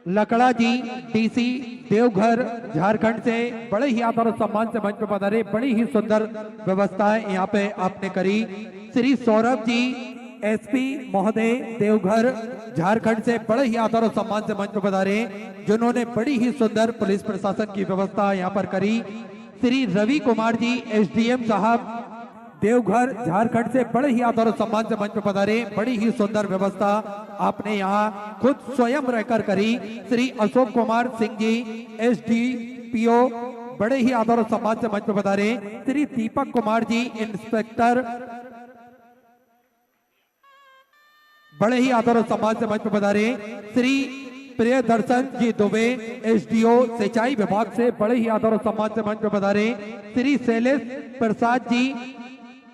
लकड़ा जी डीसी देवघर झारखंड से बड़े ही आदर और सम्मान से मंच पर पधारे। बड़ी ही सुंदर व्यवस्था है यहाँ पे आपने करी। श्री सौरभ जी एसपी महोदय देवघर झारखंड से बड़े ही आदर और सम्मान से मंच पर पधारे, जिन्होंने बड़ी ही सुंदर पुलिस प्रशासन की व्यवस्था यहाँ पर करी। श्री रवि कुमार जी एसडीएम साहब देवघर झारखंड से बड़े ही आदर और सम्मान से मंच पर पधारे। बड़ी ही सुंदर व्यवस्था आपने यहाँ खुद स्वयं रहकर करी। श्री अशोक कुमार सिंह जी एसडीपीओ बड़े ही आदर और सम्मान से मंच पर पधारे। श्री दीपक कुमार जी इंस्पेक्टर बड़े ही आदर और सम्मान से मंच पर पधारे। श्री प्रियदर्शन जी दुबे एसडीओ सिंचाई विभाग से बड़े ही आदर और सम्मान से मंच पर पधारे। श्री शैलेश प्रसाद जी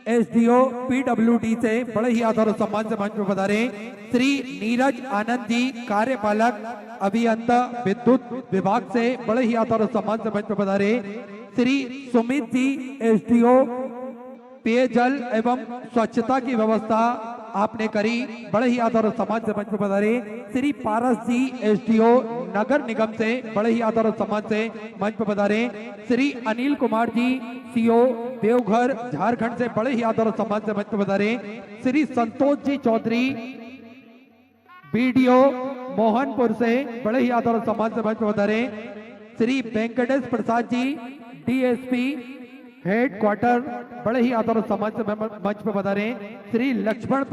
एसडीओ पीडब्ल्यूडी से बड़े ही आदर और सम्मान से मंच पर पधारे। श्री नीरज आनंद जी कार्यपालक अभियंता विद्युत विभाग से बड़े ही आदर और सम्मान से मंच पर पधारे। श्री सुमित जी एसडीओ पेयजल एवं स्वच्छता की व्यवस्था आपने करी। बड़े ही आदर और सम्मान से मंच पर पधारे। श्री पारस जी एसडीओ नगर निगम से बड़े ही आदर और सम्मान से मंच पर पधारे। श्री अनिल कुमार जी सीओ देवघर झारखंड से बड़े ही आदर और सम्मान से मंच पर पधारे। श्री संतोष जी चौधरी बीडीओ मोहनपुर से बड़े ही आदर और सम्मान से मंच पर पधारे। Shri Venkatesh Prasad ji DSP head quarter बड़े ही आदर और सम्मान से मंच पर पधारे। श्री लक्ष्मण